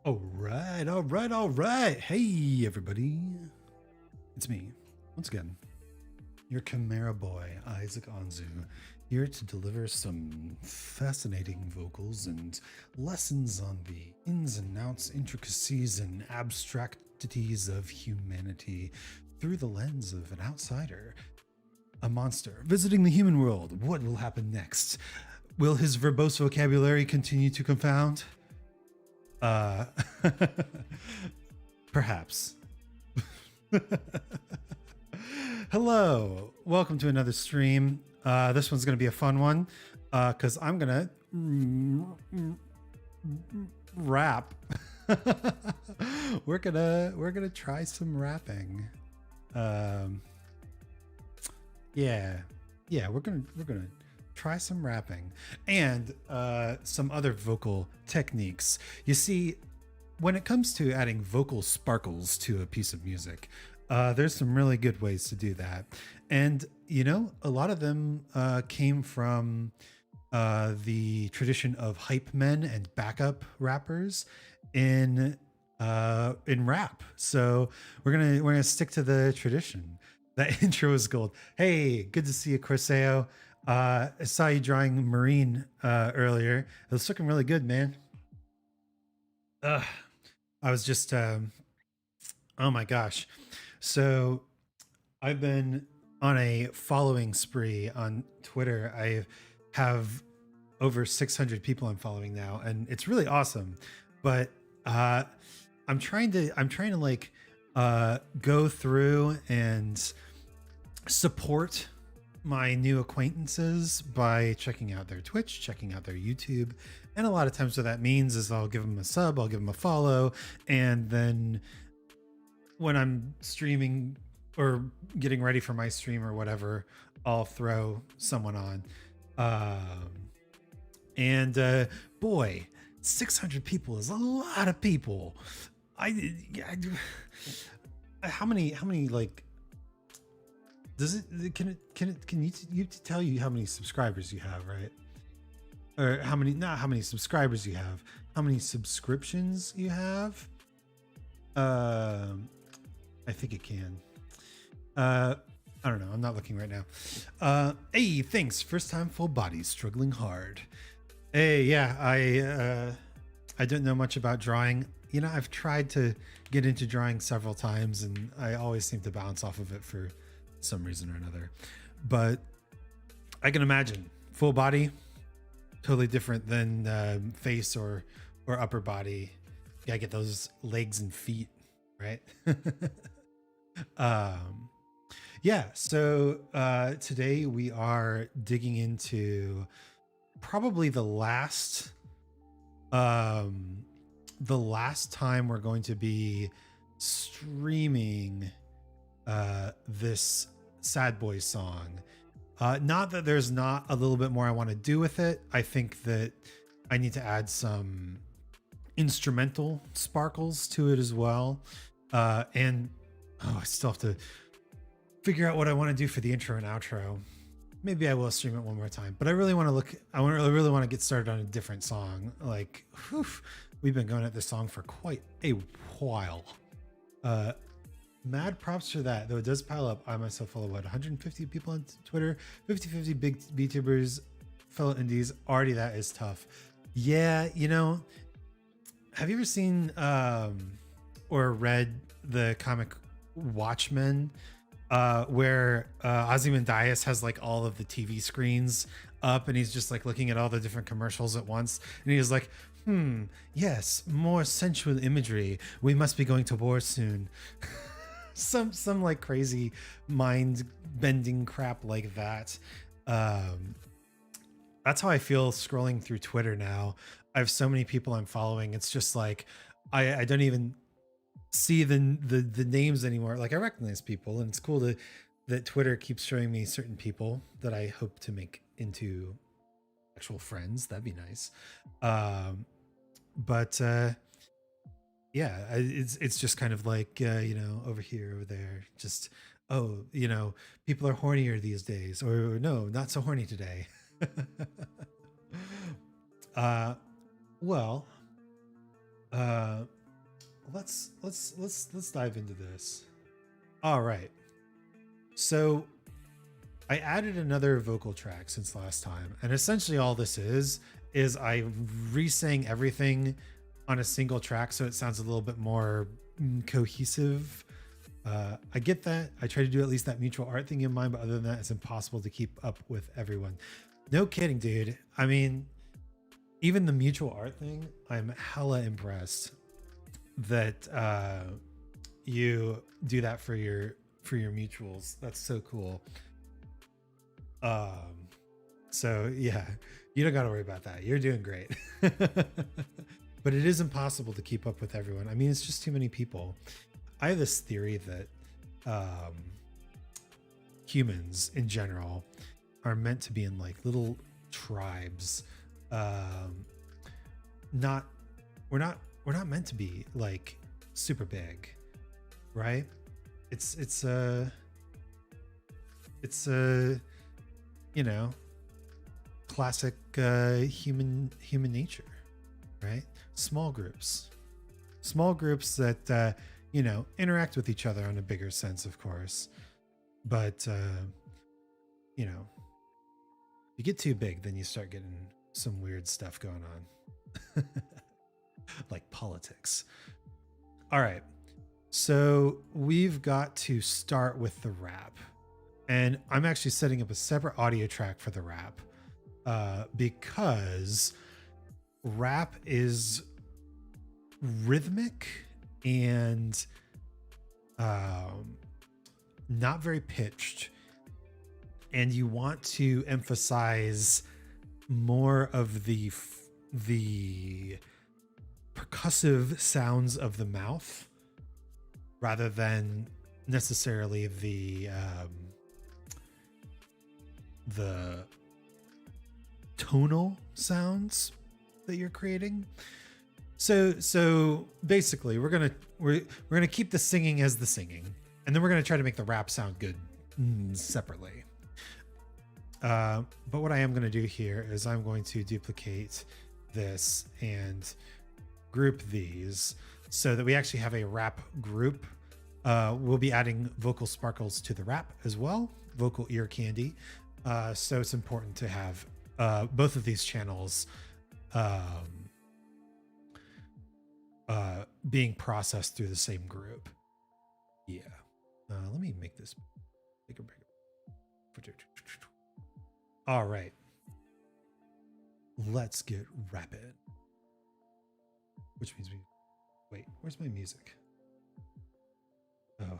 All right. Hey, everybody. It's me, once again, your Chimera boy, Isaac Anzu, here to deliver some fascinating vocals and lessons on the ins and outs, intricacies, and abstractities of humanity through the lens of an outsider, a monster visiting the human world. What will happen next? Will his verbose vocabulary continue to confound? Uh, perhaps. Hello, welcome to another stream. This one's gonna be a fun one because I'm gonna rap. we're gonna try some rapping. Yeah, we're gonna try some rapping and some other vocal techniques. You see, when it comes to adding vocal sparkles to a piece of music, there's some really good ways to do that. And, you know, a lot of them came from the tradition of hype men and backup rappers in rap. So we're gonna stick to the tradition. That intro is gold. Hey, good to see you, Corseo. I saw you drawing marine earlier. It was looking really good, man. I was just, oh my gosh. So I've been on a following spree on Twitter. I have over 600 people I'm following now, and it's really awesome. But I'm trying to like go through and support my new acquaintances by checking out their Twitch, checking out their YouTube. And a lot of times what that means is I'll give them a sub, I'll give them a follow. And then when I'm streaming or getting ready for my stream or whatever, I'll throw someone on. Boy, 600 people is a lot of people. How many like, can you tell you how many subscribers you have, right? Or not how many subscribers you have, how many subscriptions you have? I think it can. I don't know. I'm not looking right now. Hey, thanks. First time full body, struggling hard. Hey, yeah, I don't know much about drawing. You know, I've tried to get into drawing several times and I always seem to bounce off of it for some reason or another. But I can imagine full body, totally different than face or upper body. You gotta get those legs and feet, right? Yeah, so today we are digging into probably the last time we're going to be streaming this Sad Boy song. Not that there's not a little bit more I want to do with it. I think that I need to add some instrumental sparkles to it as well. I still have to figure out what I want to do for the intro and outro. Maybe I will stream it one more time, but I really want to get started on a different song. Like, whew, we've been going at this song for quite a while. Mad props for that, though it does pile up. I myself follow 150 people on Twitter, 50 big VTubers, fellow indies. Already that is tough. Yeah, you know, have you ever seen or read the comic Watchmen, where Ozymandias has like all of the TV screens up and he's just like looking at all the different commercials at once, and he's like, yes, more sensual imagery, we must be going to war soon. some like crazy mind bending crap like that. That's how I feel scrolling through Twitter now. I have so many people I'm following. It's just like I don't even see the names anymore. Like, I recognize people, and it's cool that Twitter keeps showing me certain people that I hope to make into actual friends. That'd be nice. Yeah, it's just kind of like, you know, over here, over there, just, oh, you know, people are hornier these days, or no, not so horny today. Well, let's dive into this. All right. So I added another vocal track since last time, and essentially all this is I re-sang everything on a single track so it sounds a little bit more cohesive. I get that. I try to do at least that mutual art thing in mind, but other than that, it's impossible to keep up with everyone. No kidding, dude. I mean, even the mutual art thing, I'm hella impressed that you do that for your mutuals. That's so cool. So yeah, you don't got to worry about that. You're doing great. But it is impossible to keep up with everyone. I mean, it's just too many people. I have this theory that humans in general are meant to be in like little tribes. Not we're not meant to be like super big, right? It's you know, classic human nature, right? Small groups that you know, interact with each other on a bigger sense, of course, but you know, you get too big, then you start getting some weird stuff going on. Like politics. All right, so we've got to start with the rap, and I'm actually setting up a separate audio track for the rap because rap is rhythmic and not very pitched, and you want to emphasize more of the percussive sounds of the mouth rather than necessarily the tonal sounds that you're creating. So basically we're gonna keep the singing as the singing, and then we're gonna try to make the rap sound good separately. But what I am gonna do here is I'm going to duplicate this and group these so that we actually have a rap group. We'll be adding vocal sparkles to the rap as well, vocal ear candy. So it's important to have both of these channels being processed through the same group. Yeah. Let me make this bigger. All right. Let's get rapid. Which means wait, where's my music? Oh.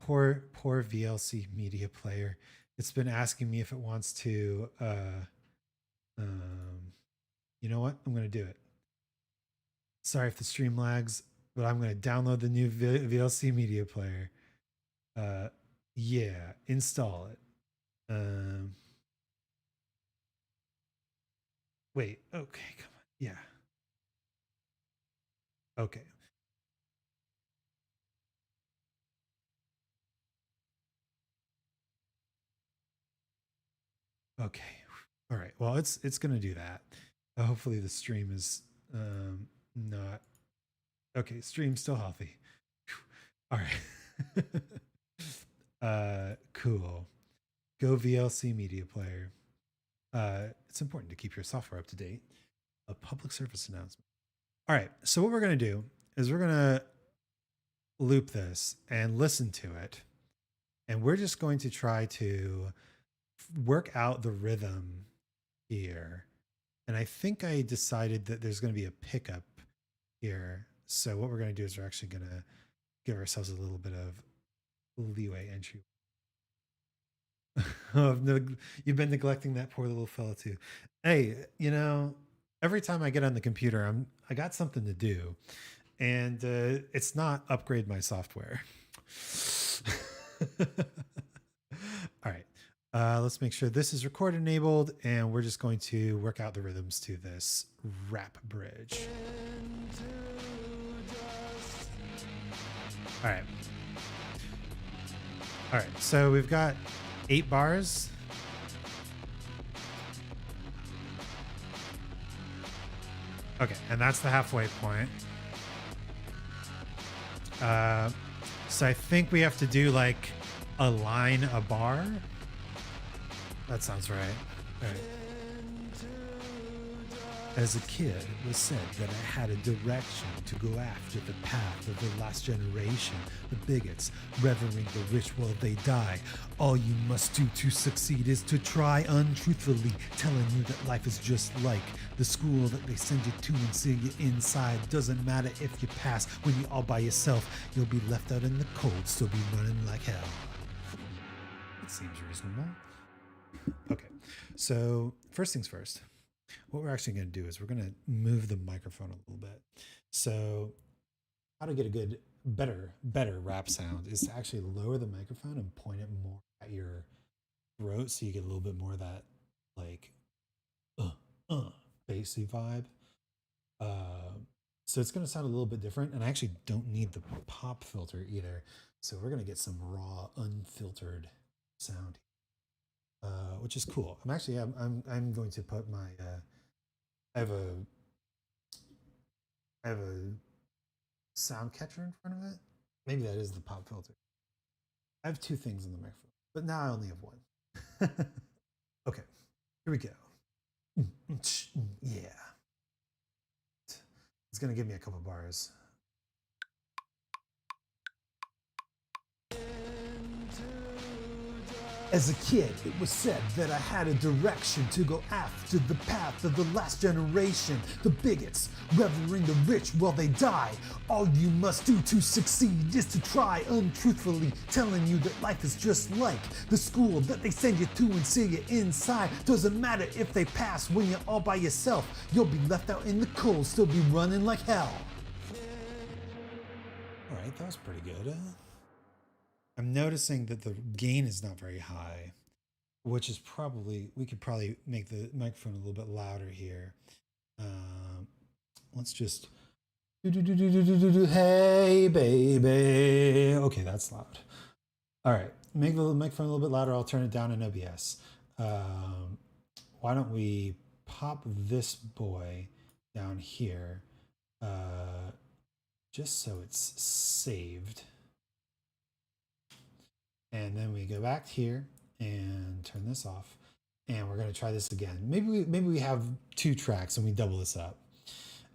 Poor VLC media player. It's been asking me if it wants to you know what? I'm going to do it. Sorry if the stream lags, but I'm going to download the new VLC media player. Yeah, install it. Wait, okay, come on. Yeah. Okay. Okay. All right. Well, it's going to do that. Hopefully the stream is not okay. Stream's still healthy. All right. Cool. Go VLC media player. It's important to keep your software up to date. A public service announcement. All right. So what we're going to do is we're going to loop this and listen to it. And we're just going to try to work out the rhythm here. And I think I decided that there's going to be a pickup here. So what we're going to do is we're actually going to give ourselves a little bit of leeway entry. You've been neglecting that poor little fella too. Hey, you know, every time I get on the computer, I got something to do, and it's not upgrade my software. All right. Let's make sure this is record enabled, and we're just going to work out the rhythms to this rap bridge. All right. All right. So we've got 8 bars. Okay. And that's the halfway point. So I think we have to do like a line, a bar. That sounds right. All right. As a kid, it was said that I had a direction to go after the path of the last generation, the bigots, revering the rich while they die. All you must do to succeed is to try untruthfully, telling you that life is just like the school that they send you to and see you inside. Doesn't matter if you pass when you're all by yourself, you'll be left out in the cold, still be running like hell. It seems reasonable. Okay, so first things first. What we're actually going to do is we're going to move the microphone a little bit. So how to get a good, better rap sound is to actually lower the microphone and point it more at your throat so you get a little bit more of that like bassy vibe. So it's going to sound a little bit different, and I actually don't need the pop filter either. So we're going to get some raw, unfiltered sound, which is cool. I'm going to put my I have a sound catcher in front of it. Maybe that is the pop filter. I have two things in the microphone, but now I only have one. Okay, here we go. Yeah. It's gonna give me a couple bars. As a kid, it was said that I had a direction to go after the path of the last generation, the bigots, revering the rich while they die. All you must do to succeed is to try untruthfully, telling you that life is just like the school that they send you to and see you inside. Doesn't matter if they pass when you're all by yourself, you'll be left out in the cold, still be running like hell. All right, that was pretty good. I'm noticing that the gain is not very high, which is probably, we could probably make the microphone a little bit louder here. Let's just, hey baby. Okay, that's loud. All right, make the microphone a little bit louder. I'll turn it down in OBS. Why don't we pop this boy down here, just so it's saved. And then we go back here and turn this off, and we're going to try this again. Maybe we have two tracks and we double this up.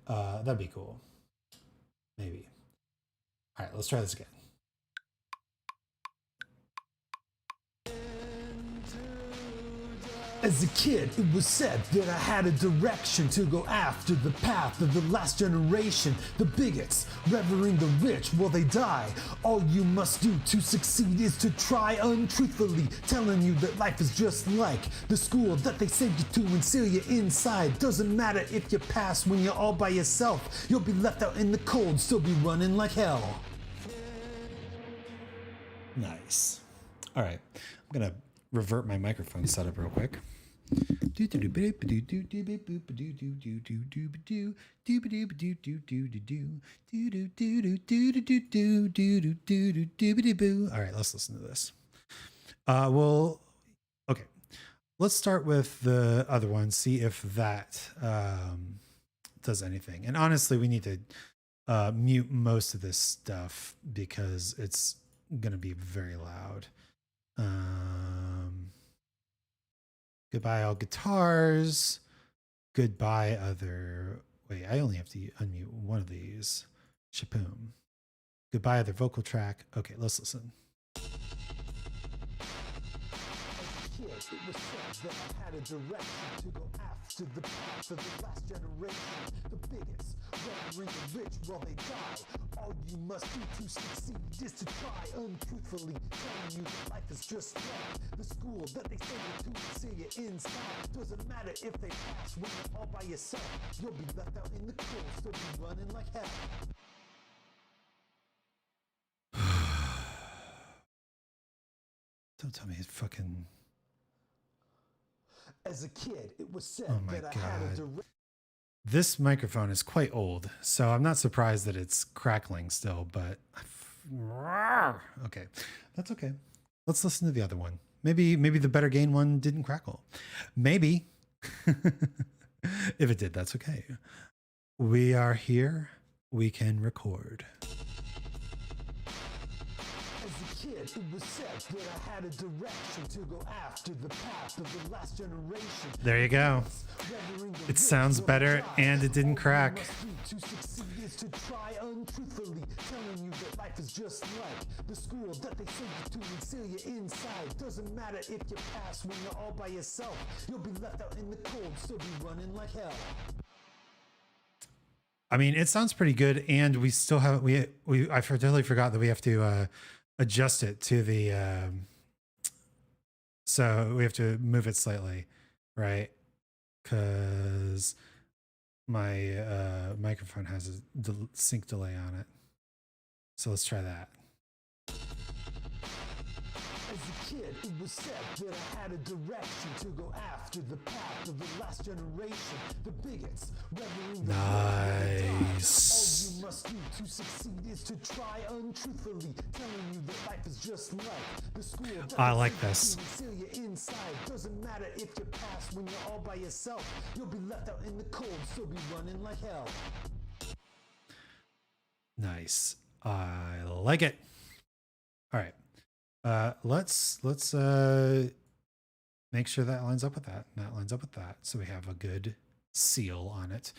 That'd be cool. Maybe. All right, let's try this again. As a kid, it was said that I had a direction to go after the path of the last generation, the bigots, revering the rich while they die. All you must do to succeed is to try untruthfully, telling you that life is just like the school that they send you to and seal you inside. Doesn't matter if you pass when you're all by yourself, you'll be left out in the cold, still be running like hell. Nice. All right, I'm gonna revert my microphone setup real quick. All right, let's listen to this. Well, okay, let's start with the other one, see if that does anything. And honestly, we need to mute most of this stuff because it's gonna be very loud. Goodbye all guitars. Goodbye other, wait, I only have to unmute one of these. Shapoom. Goodbye other vocal track. Okay, let's listen. It was said that I had a direction to go after the path of the last generation, the bigots, revering the rich while they die. All you must do to succeed is to try untruthfully, telling you that life is just like the school that they send you to and see you inside. Doesn't matter if they pass when you're all by yourself, you'll be left out in the cold, still be running like hell. Don't tell me it's fucking... As a kid, it was said that I had a direct... This microphone is quite old, so I'm not surprised that it's crackling still, but okay, that's okay. Let's listen to the other one. Maybe the better gain one didn't crackle. Maybe. If it did, that's okay. We are here. We can record. a kid, it was said that I had a direction to go after the path of the last generation. There you go. It sounds better and it didn't crack. To succeed is to try untruthfully, telling you that life is just like the school that they send you to and seal you inside. Doesn't matter if you pass when you're all by yourself. You'll be left out in the cold, still be running like hell. I mean, it sounds pretty good, and we still have I totally forgot that we have to adjust it to the so we have to move it slightly, right? Because my microphone has a sync delay on it. So let's try that. As a kid, it was said that I had a direction to go after the path of the last generation. The bigots, reveling the nice. All you must do to succeed is to try untruthfully, telling you that life is just like the school. I like this. Seal you inside. Doesn't matter if you pass when you're all by yourself. You'll be left out in the cold, still be running like hell. Nice. I like it. All right. Let's make sure that lines up with that. That lines up with that. So we have a good seal on it.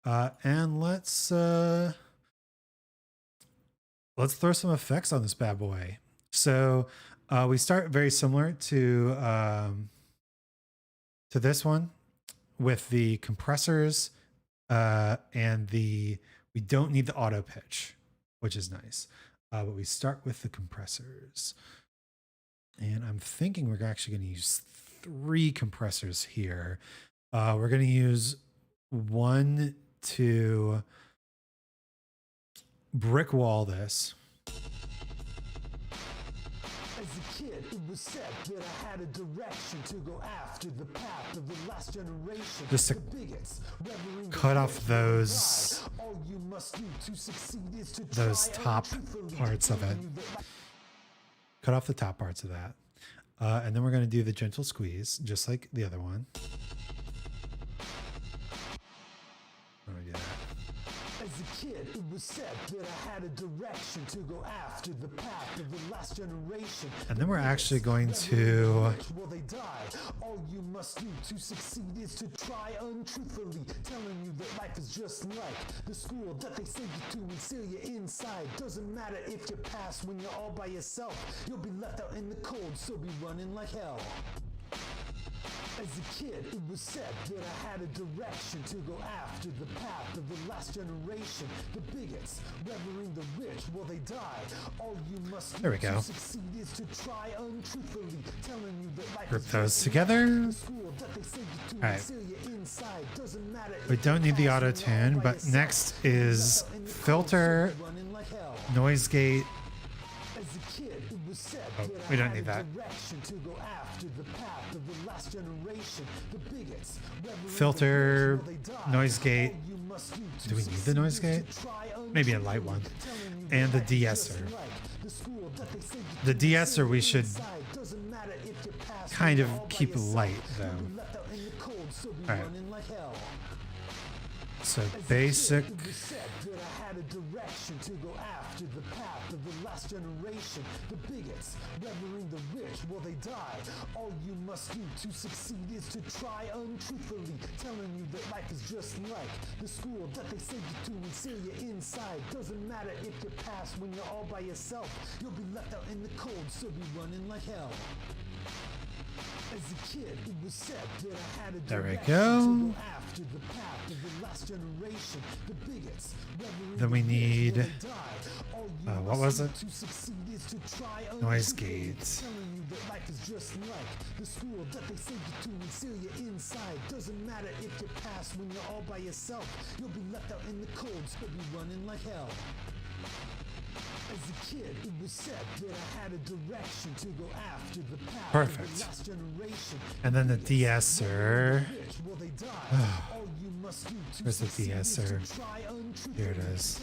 And let's throw some effects on this bad boy. So we start very similar to this one with the compressors and we don't need the auto pitch, which is nice. But we start with the compressors. And I'm thinking we're actually going to use 3 compressors here. We're going to use one to brick wall this. As a kid, it was said that I had a direction to go after the path of the last generation. Just to cut off those top parts of it. Cut off the top parts of that. And then we're going to do the gentle squeeze, just like the other one. How do we do that? As a kid, it was said that I had a direction to go after the path of the last generation. And then we're actually going to all you must do to succeed is to try untruthfully, telling you that life is just like the school that they send you to and seal you inside. Doesn't matter if you pass when you're all by yourself. You'll be left out in the cold, still be running like hell. As a kid, it was said that I had a direction to go after the path of the last generation. The bigots, reveling the rich while they die. All you must there we go. Succeed is to try untruthfully, telling you that life group those together. All right. We don't need the auto tune, but next is filter, noise gate. Oh, we don't need that. Filter, noise gate. Do we need the noise gate? Maybe a light one. And the de-esser. The de-esser we should kind of keep light though. All right. So basic. To go after the path of the last generation. The bigots, reveling the rich while they die. All you must do to succeed is to try untruthfully, telling you that life is just like the school that they send you to and seal you inside. Doesn't matter if you pass when you're all by yourself. You'll be left out in the cold, still be running like hell. As a kid, it was said that I had a there we go. After the path of the last generation. The bigots, then we need what was it? Noise gates. The school that they send you to and seal you inside. Doesn't matter if you pass when you're all by yourself. You'll be left out in the cold, still be running like hell. As a kid, it was said that I had a direction to go after the path of the last generation. And then the de-esser. Where's the de-esser? Here it is.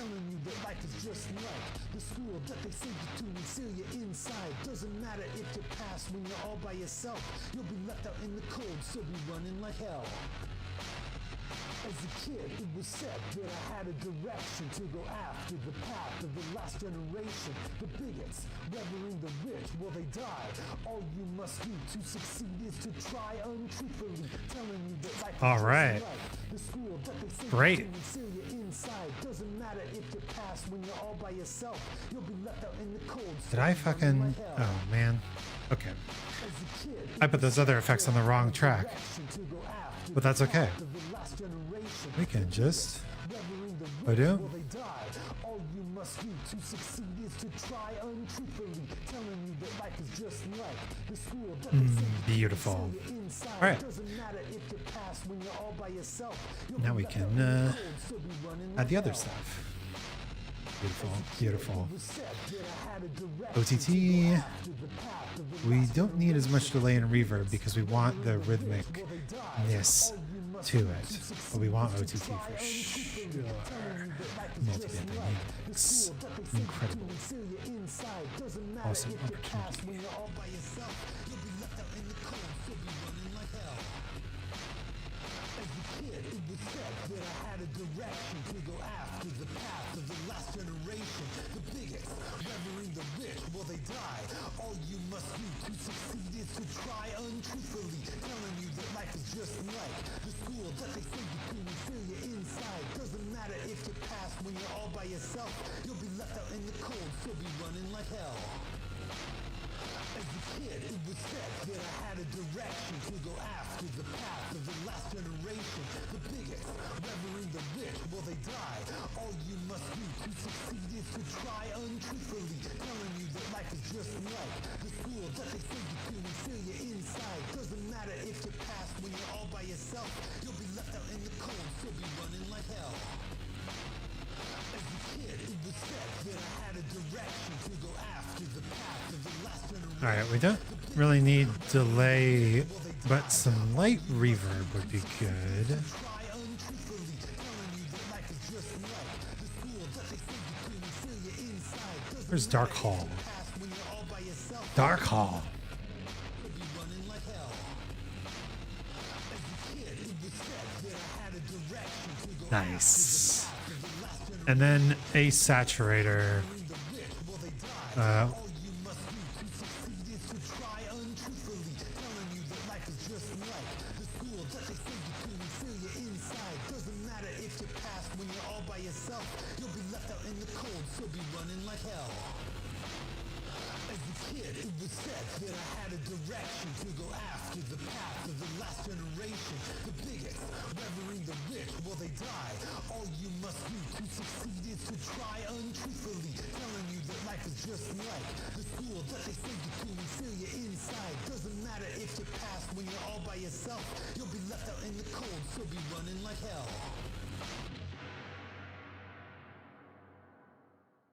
The school that they send you to and seal you inside. Doesn't matter if you pass when you're all by yourself. You'll be left out in the cold, still be running like hell. As a kid, it was said that I had a direction to go after the path of the last generation. The bigots, revering the rich, will they die? All you must do to succeed is to try untruthfully, telling you that life All is right. just like the school that they say Great. you seal you inside. Doesn't matter if you pass when you're all by yourself. You'll be left out in the cold. Did I fucking... Oh, man. Okay. I put those other effects on the wrong track. But that's okay. We can just... I do? All you must do to succeed is to try untruthfully, telling you that life is just like the school that they say Beautiful. inside. All right. Doesn't matter if you pass when you're all by yourself. Now we can add the other stuff. Beautiful, beautiful. OTT. We don't need as much delay and reverb because we want the rhythmicness to it. But we want OTT for sure. Multi-band dynamics. Incredible. Awesome opportunity. That I had a direction to go after the path of the last generation. The bigots, revering the rich, will they die? All you must do to succeed is to try untruthfully, telling you that life is just like the school that they say you can feel you inside. Doesn't matter if you pass when you're all by yourself. You'll be left out in the cold, still be running like hell. As a kid, it was said that I had a direction to go after the path of the last generation. The bigots, revering the rich, will they die? All you must do to succeed is to try untruthfully, telling you that life is just like the school that they say you can feel you inside. Doesn't matter if you pass when you're all by yourself. You'll be left out in the cold, still be running like hell. As a kid, it was said that I had a direction to go after the path of the last generation. All right, we don't really need delay, but some light reverb would be good. Where's Dark Hall? Dark Hall. Nice. And then a saturator.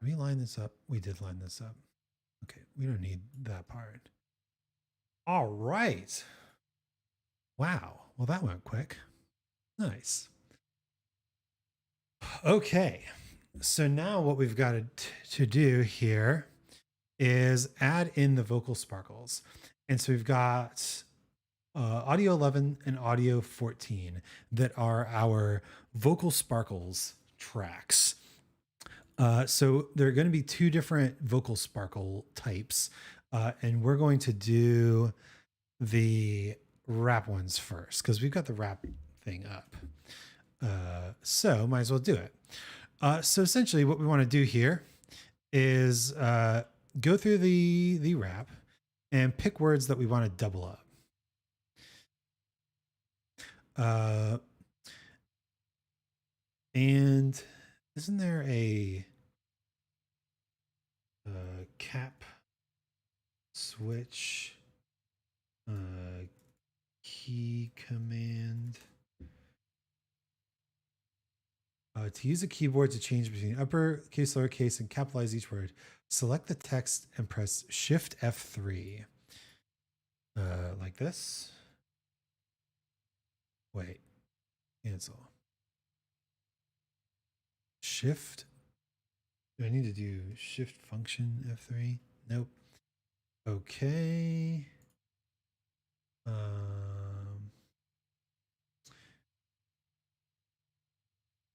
Did we line this up? We did line this up. Okay, we don't need that part. All right. Wow. Well, that went quick. Nice. Okay. So now what we've got to do here is add in the vocal sparkles. And so we've got audio 11 and audio 14 that are our vocal sparkles tracks. So there are going to be two different vocal sparkle types, and we're going to do the rap ones first because we've got the rap thing up. So might as well do it. So essentially what we want to do here is go through the rap and pick words that we want to double up. And isn't there a cap switch key command? To use a keyboard to change between uppercase, lowercase, and capitalize each word, select the text and press Shift F3. Like this. Wait, cancel. Shift. Do I need to do Shift function F3? Nope. Okay.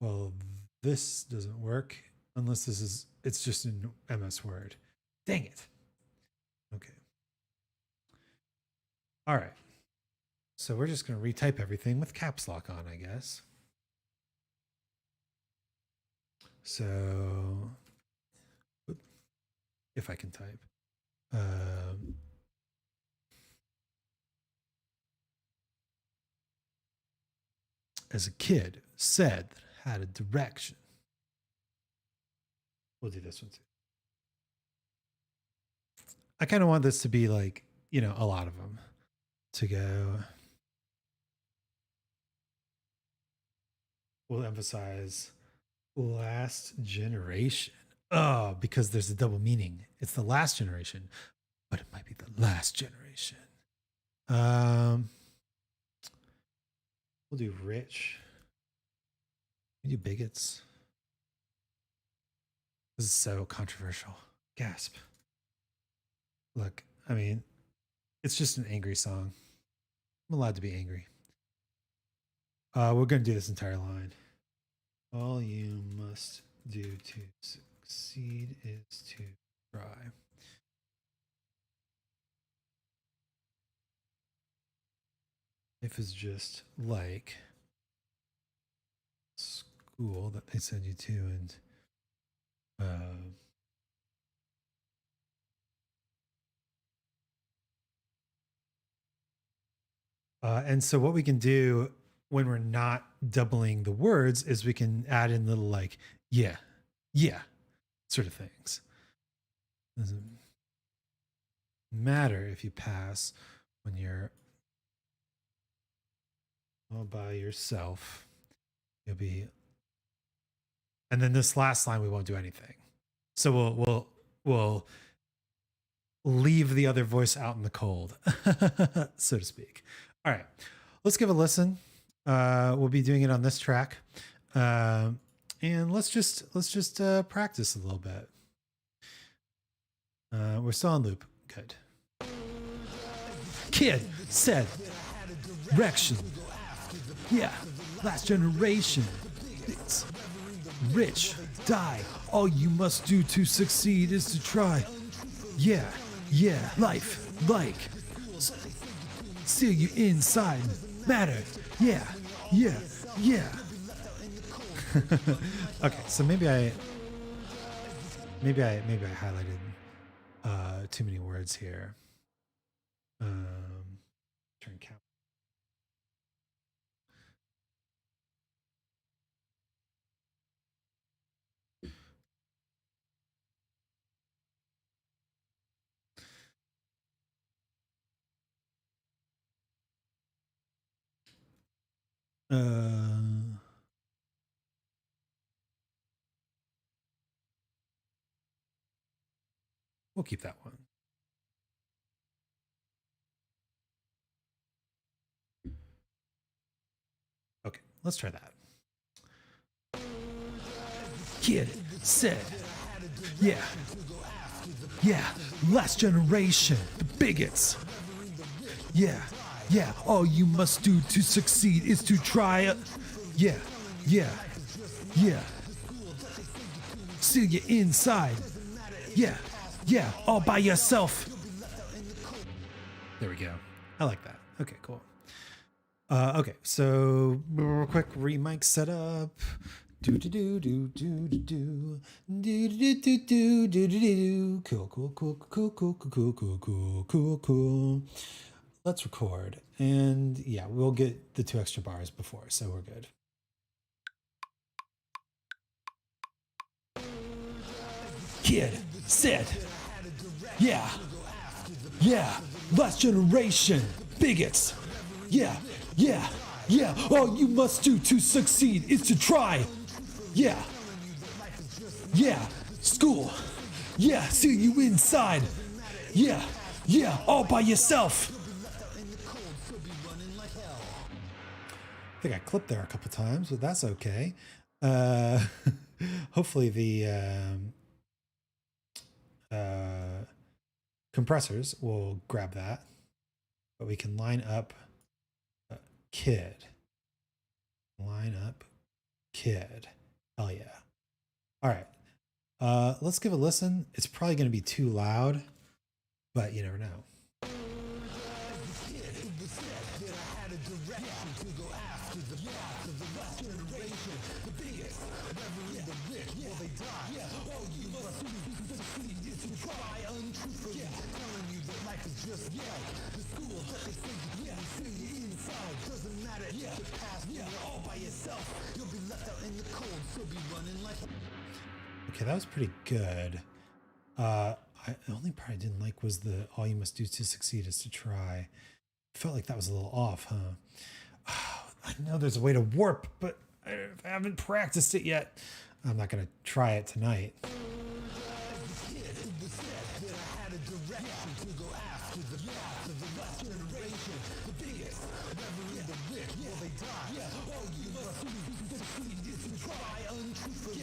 Well, this doesn't work unless it's just in MS Word. Dang it. Okay. All right. So we're just going to retype everything with caps lock on, I guess. So if I can type. As a kid, said that it had a direction. We'll do this one too. I kind of want this to be like, you know, a lot of them to go. We'll emphasize last generation. Oh, because there's a double meaning. It's the last generation, but it might be the last generation. We'll do rich. We do bigots. This is so controversial. Gasp. Look, I mean, it's just an angry song. I'm allowed to be angry. We're going to do this entire line. All you must do to succeed is to try. Life is just like school that they send you to, and and so what we can do when we're not doubling the words is we can add in little like yeah sort of things. Doesn't matter if you pass when you're all by yourself. You'll be, and then this last line we won't do anything. So we'll leave the other voice out in the cold, so to speak. All right, let's give a listen. We'll be doing it on this track, and let's just practice a little bit. We're still on loop. Good. Kid said, direction. Yeah, last generation. It's rich, die. All you must do to succeed is to try. Yeah, life, like. Seal you inside. Matter. Yeah. Okay, so maybe I highlighted too many words here. Turn cap. We'll keep that one. Okay, let's try that. Kid said, yeah, last generation, the bigots. Yeah, all you must do to succeed is to try. Yeah. Seal you inside. Yeah, all by yourself. There we go. I like that. Okay, cool. Okay, so real quick re-mic setup. Cool. Let's record, and yeah, we'll get the 2 extra bars before, so we're good. Kid said, yeah, last generation, bigots. Yeah, all you must do to succeed is to try. Yeah, school. Yeah, seal you inside. Yeah, all by yourself. I think I clipped there a couple times, but that's okay. Hopefully the compressors will grab that, but we can line up kid. Line up kid. Hell yeah. All right. Let's give a listen. It's probably going to be too loud, but you never know. Okay, that was pretty good. The only part I didn't like was the all you must do to succeed is to try. Felt like that was a little off, huh? I know there's a way to warp, but I haven't practiced it yet. I'm not going to try it tonight.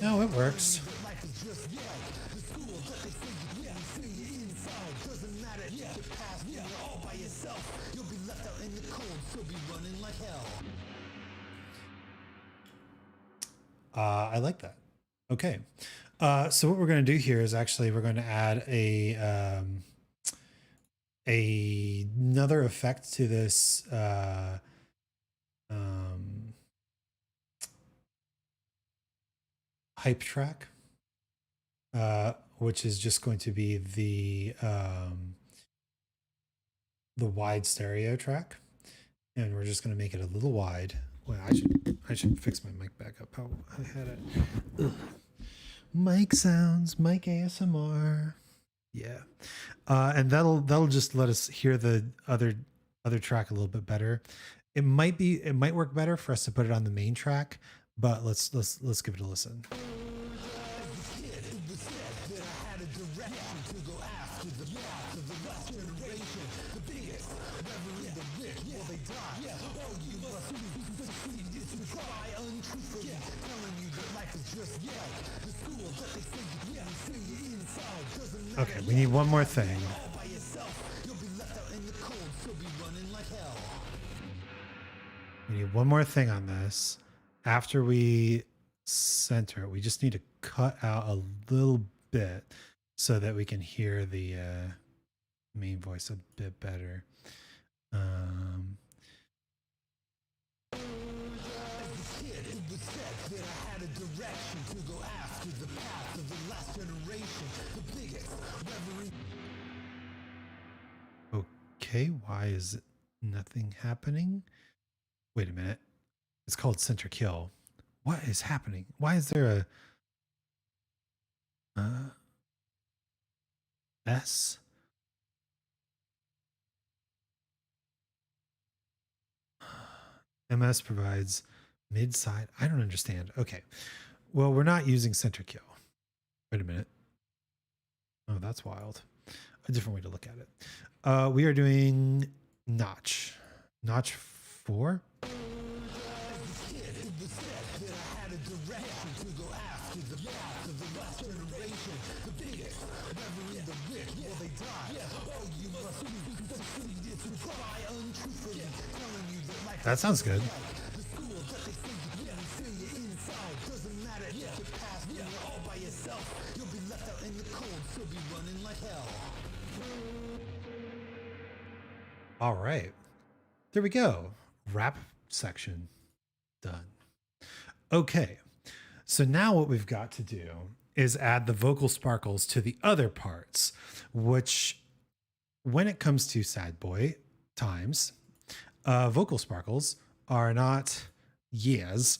No, it works. I like that. Okay. So what we're going to do here is actually we're going to add another effect to this hype track, which is just going to be the wide stereo track, and we're just going to make it a little wide. Well, I should fix my mic back up. How I had it. Ugh. Mic sounds, mic ASMR. Yeah, and that'll just let us hear the other track a little bit better. It might work better for us to put it on the main track, but let's give it a listen. Okay, we need one more thing. We need one more thing on this. After we center it, we just need to cut out a little bit so that we can hear the main voice a bit better. Okay, why is nothing happening? Wait a minute. It's called center kill. What is happening? Why is there a S? MS provides mid-side. I don't understand. Okay. Well, we're not using center kill. Wait a minute. Oh, that's wild. A different way to look at it. We are doing notch. Notch 4. That sounds good. All right. There we go. Rap section done. Okay. So now what we've got to do is add the vocal sparkles to the other parts, which when it comes to sad boy times, vocal sparkles are not yes,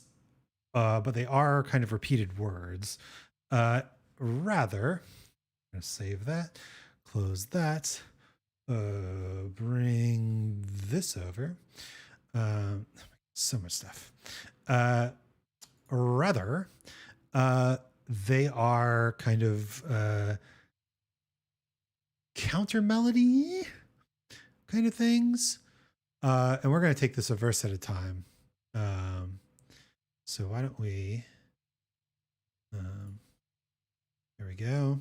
but they are kind of repeated words. Rather, I'm going to save that, close that, bring this over. So much stuff. Rather, they are kind of counter melody kind of things. And we're going to take this a verse at a time. So why don't we, there we go.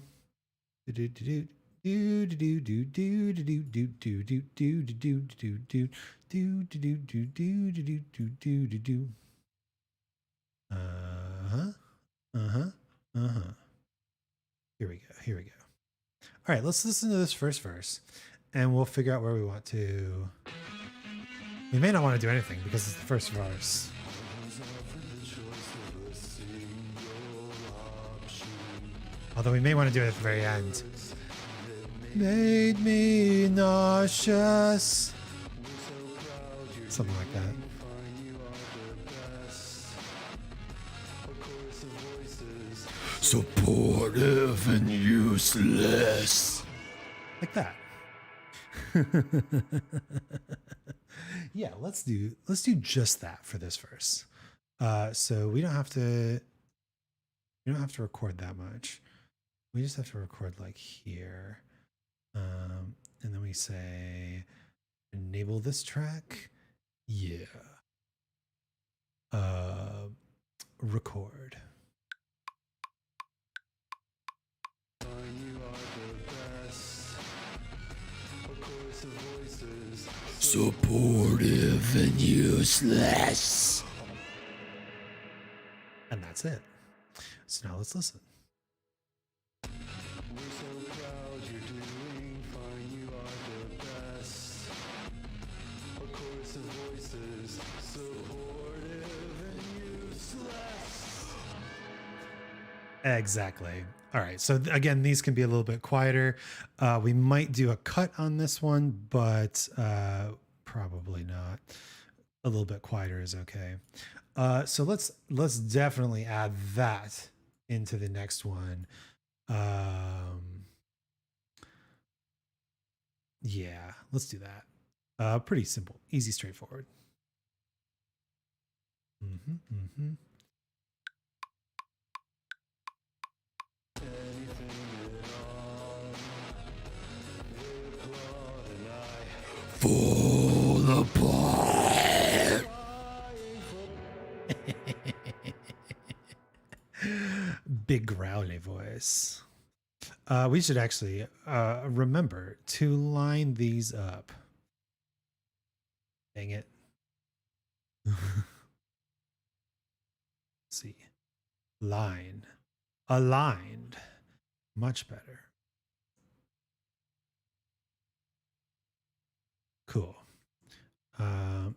Uh-huh. Uh-huh. Uh-huh. Here we go. Here we go. All right, let's listen to this first verse and we'll figure out where we want to. We may not want to do anything because it's the first verse. Although we may want to do it at the very end. Made me nauseous. Something like that. Supportive and useless. Like that. Yeah, let's do just that for this verse. So we don't have to record that much. We just have to record like here. And then we say enable this track. Yeah. Record. Supportive and useless. And that's it. So now let's listen. We're so proud you're doing fine, you are the best. A chorus of voices, supportive and useless. Exactly. All right. So again, these can be a little bit quieter. We might do a cut on this one, but probably not. A little bit quieter is okay. So let's definitely add that into the next one. Yeah, let's do that. Pretty simple, easy, straightforward. Fall apart. Big growly voice. We should actually remember to line these up. Dang it. Let's see. Line. Aligned. Much better. Cool. Uh-huh.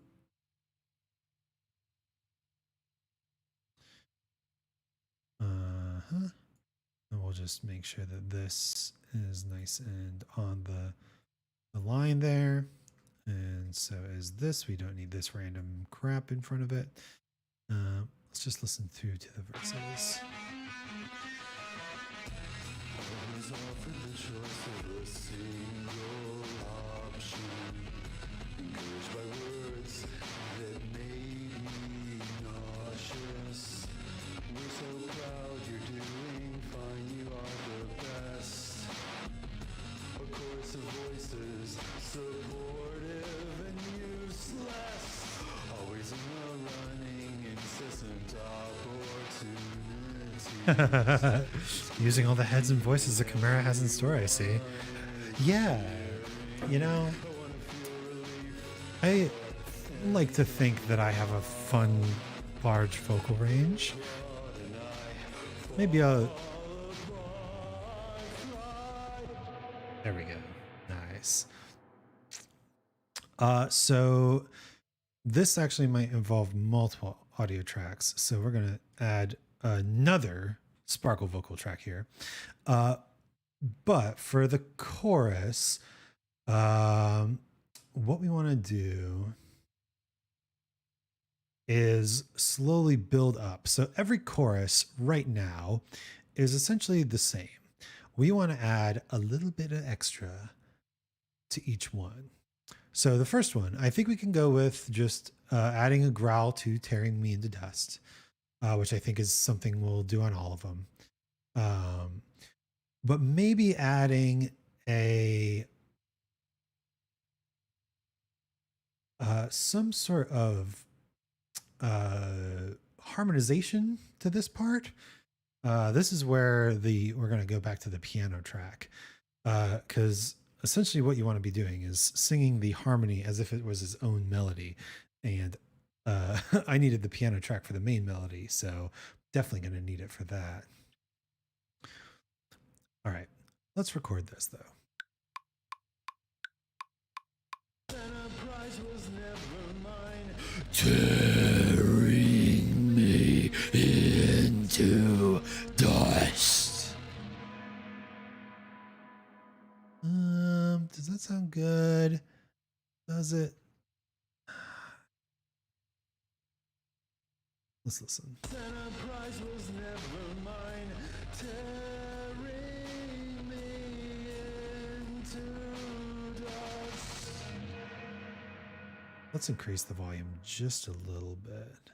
And we'll just make sure that this is nice and on the line there. And so is this. We don't need this random crap in front of it. Let's just listen through to the verses. Encouraged by words that made me nauseous. We're so proud you're doing fine, you are the best. A chorus of voices, supportive and useless. Always in the running, incessant opportunity. Using all the heads and voices that Chimera has in store, I see. Yeah, you know, I like to think that I have a fun, large vocal range. Maybe I'll... There we go. Nice. So this actually might involve multiple audio tracks. So we're going to add another sparkle vocal track here. But for the chorus, what we want to do is slowly build up. So every chorus right now is essentially the same. We want to add a little bit of extra to each one. So the first one, I think we can go with just adding a growl to Tearing Me Into Dust, which I think is something we'll do on all of them. But maybe adding a some sort of harmonization to this part. This is where we're going to go back to the piano track, because essentially what you want to be doing is singing the harmony as if it was his own melody, and I needed the piano track for the main melody, so Definitely going to need it for that. All right, let's record this though. Tearing me into dust. Does that sound good? Does it? Let's listen. Let's increase the volume just a little bit.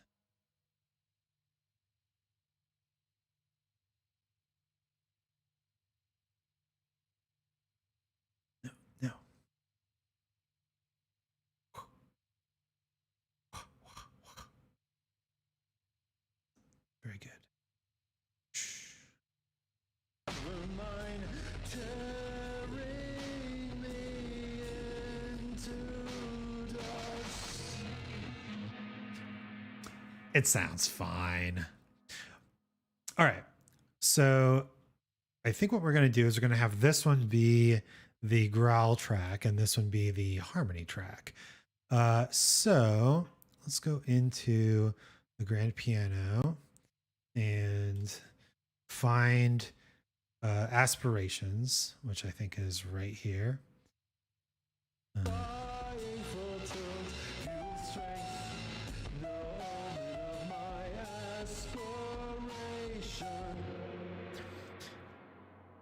No. Very good. It sounds fine. All right. So I think what we're going to do is we're going to have this one be the growl track and this one be the harmony track. So let's go into the grand piano and find aspirations, which I think is right here.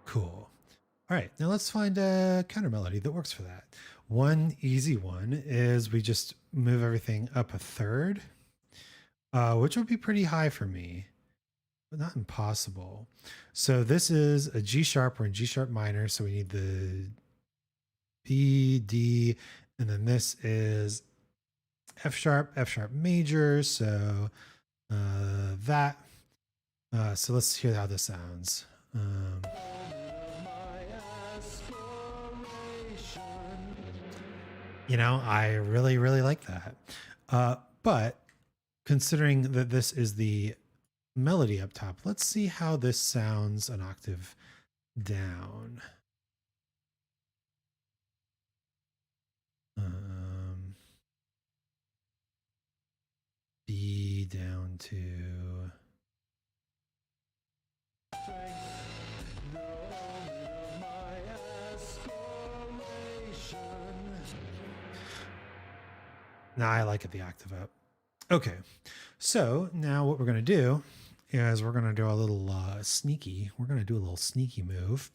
Cool. All right, now let's find a counter melody that works for that. One easy one is we just move everything up a third, which would be pretty high for me, but not impossible. So this is a G sharp. We're in G sharp minor, so we need the B, D, and then this is F sharp major. So that. So let's hear how this sounds. You know, I really, really like that. But considering that this is the melody up top, let's see how this sounds an octave down. B down to... Now I like it the octave up. Okay, so now what we're going to do is we're going to do a little sneaky. We're going to do a little sneaky move.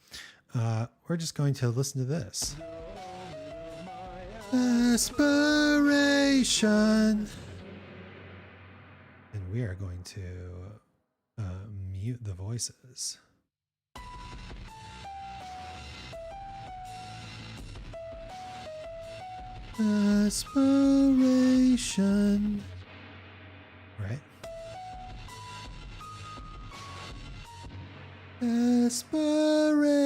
We're just going to listen to this. Aspiration. And we are going to mute the voices. Aspiration. Right? Aspiration.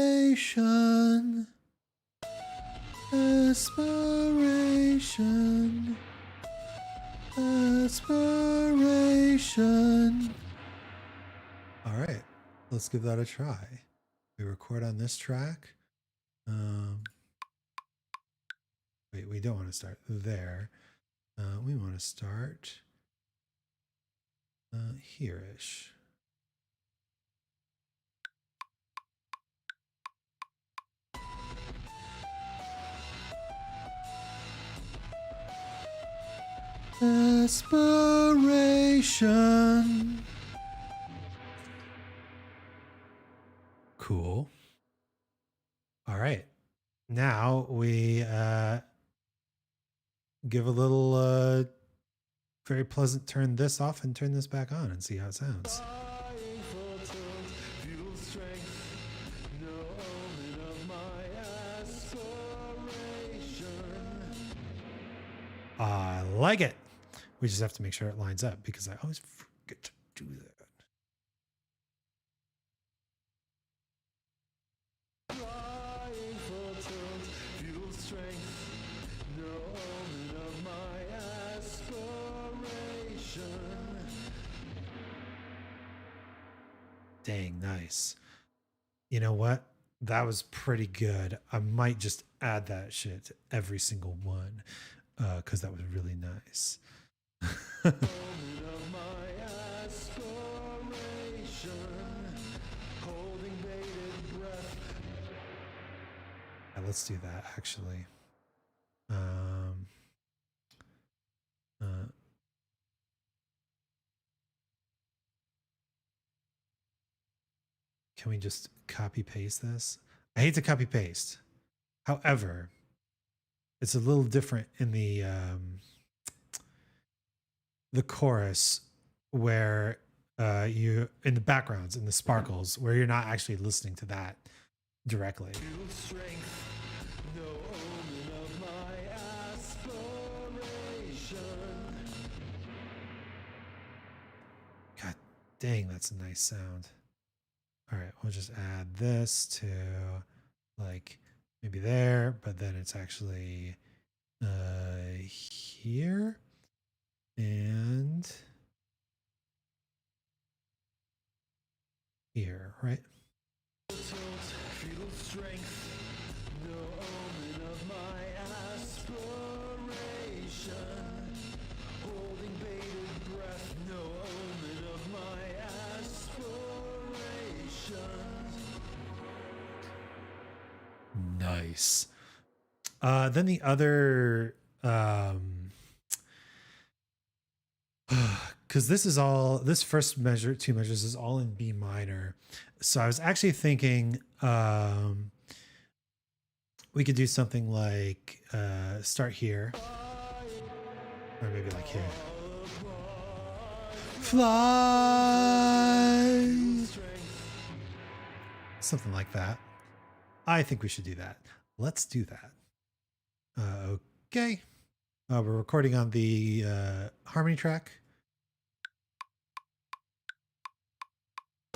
Aspiration. Aspiration. All right, let's give that a try. We record on this track. Wait, we don't want to start there. We want to start here-ish. Aspiration. Cool. All right. Now we give a little very pleasant turn this off and turn this back on and see how it sounds. I like it. We just have to make sure it lines up because I always forget to do that. Dang, nice. You know what? That was pretty good. I might just add that shit to every single one because that was really nice. Yeah, let's do that actually. Can we just copy paste this? I hate to copy paste. However, it's a little different in the chorus where you in the backgrounds in the sparkles where you're not actually listening to that directly. God dang, that's a nice sound. All right, we'll just add this to like maybe there, but then it's actually here and here, right? Nice. Then the other because this first measure, two measures is all in B minor. So I was actually thinking we could do something like start here, or maybe like here. Fly, something like that. I think we should do that. Let's do that. Okay. We're recording on the harmony track.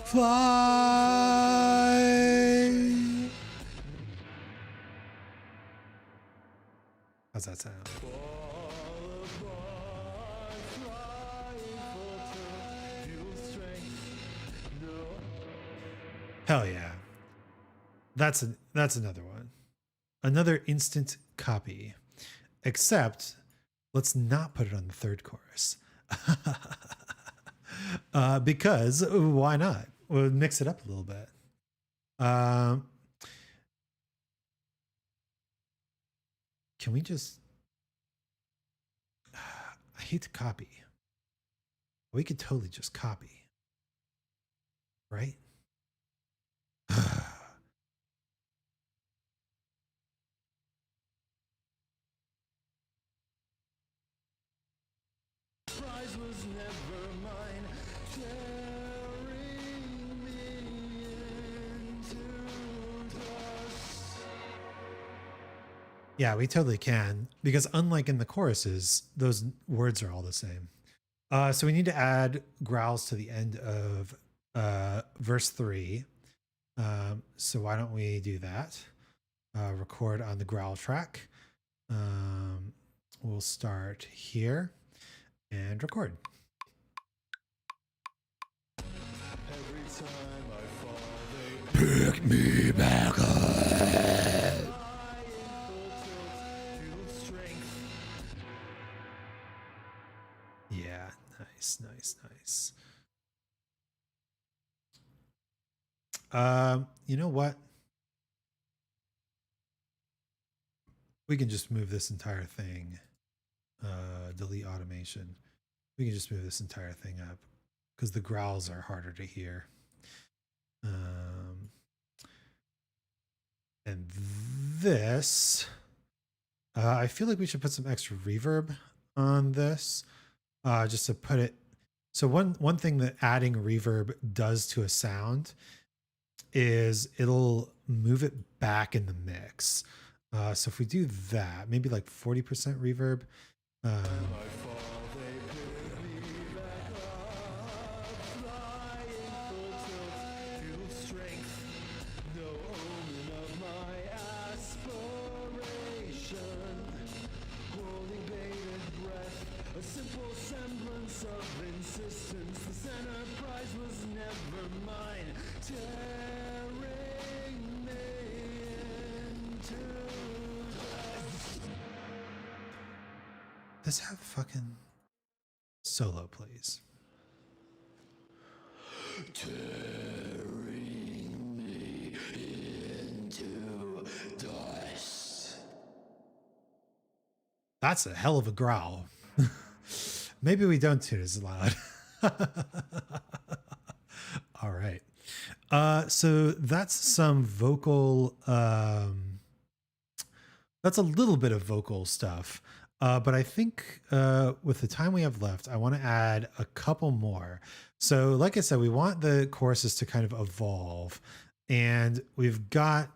Fly. How's that sound? Hell yeah. That's another one. Another instant copy. Except let's not put it on the third chorus. Because why not? We'll mix it up a little bit. Can we just... I hate to copy. We could totally just copy. Right? Yeah, we totally can, because unlike in the choruses, those words are all the same. So we need to add growls to the end of verse 3. So why don't we do that? Record on the growl track. We'll start here and record. Every time I fall, pick me back up. Yeah, nice. You know what? We can just move this entire thing. Delete automation. We can just move this entire thing up because the growls are harder to hear. And this, I feel like we should put some extra reverb on this, just to put it. So one thing that adding reverb does to a sound is it'll move it back in the mix. So if we do that, maybe like 40% reverb. Let's have fucking solo, please. Tearing me into dust. That's a hell of a growl. Maybe we don't tune as loud. All right. So that's some vocal, that's a little bit of vocal stuff. But I think with the time we have left, I want to add a couple more. So like I said, we want the choruses to kind of evolve. And we've got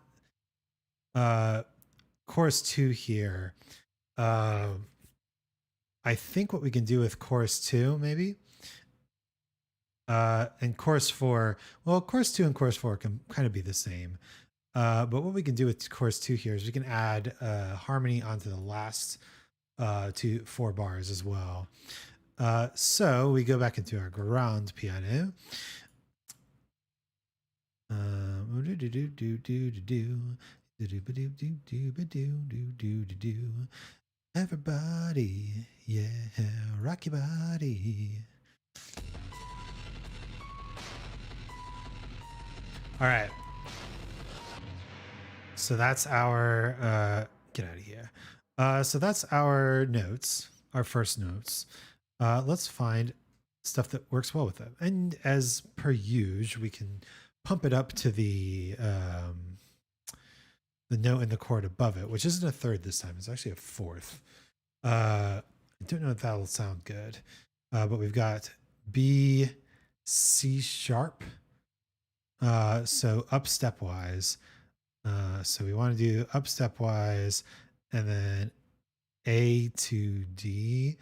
chorus 2 here. I think what we can do with chorus 2 maybe. And chorus 4, well, chorus 2 and chorus 4 can kind of be the same. But what we can do with chorus 2 here is we can add harmony onto the last 4 bars as well. So we go back into our grand piano. Everybody, yeah, rock your body. All right. So that's our get out of here. So that's our notes, our first notes. Let's find stuff that works well with them. And as per usual, we can pump it up to the note in the chord above it, which isn't a third this time. It's actually a fourth. I don't know if that'll sound good. But we've got B, C sharp. So up stepwise. So we want to do up stepwise and then A to D,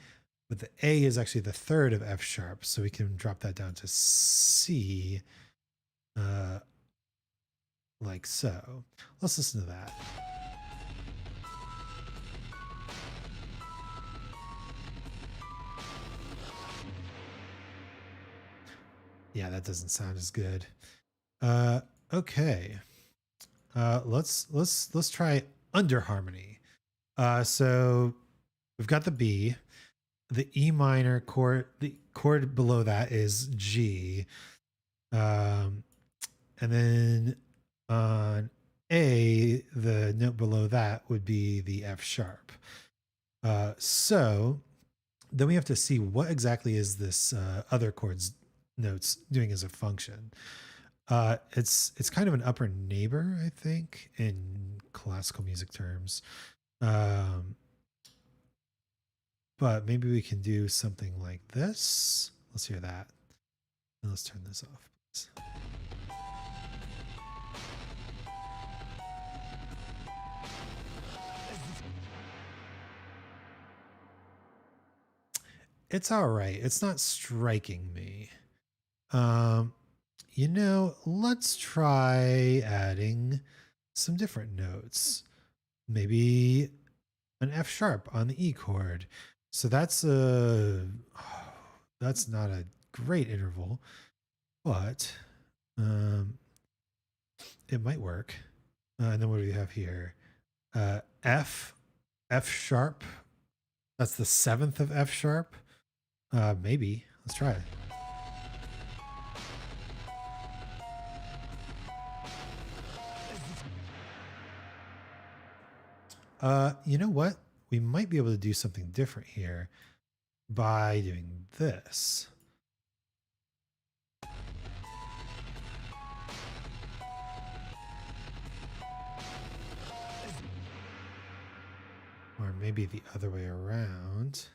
but the A is actually the third of F sharp. So we can drop that down to C, like so. Let's listen to that. Yeah, that doesn't sound as good. Okay. Let's try under harmony. So we've got the B, the E minor chord, the chord below that is G. And then on A, the note below that would be the F sharp. So then we have to see what exactly is this other chord's notes doing as a function. It's kind of an upper neighbor, I think, in classical music terms. But maybe we can do something like this. Let's hear that. And let's turn this off, please. It's all right. It's not striking me. You know, let's try adding some different notes. Maybe an F sharp on the E chord. So that's that's not a great interval, but it might work. And then what do we have here? F sharp. That's the 7th of F sharp. Maybe. Let's try it. You know what? We might be able to do something different here by doing this. Or maybe the other way around.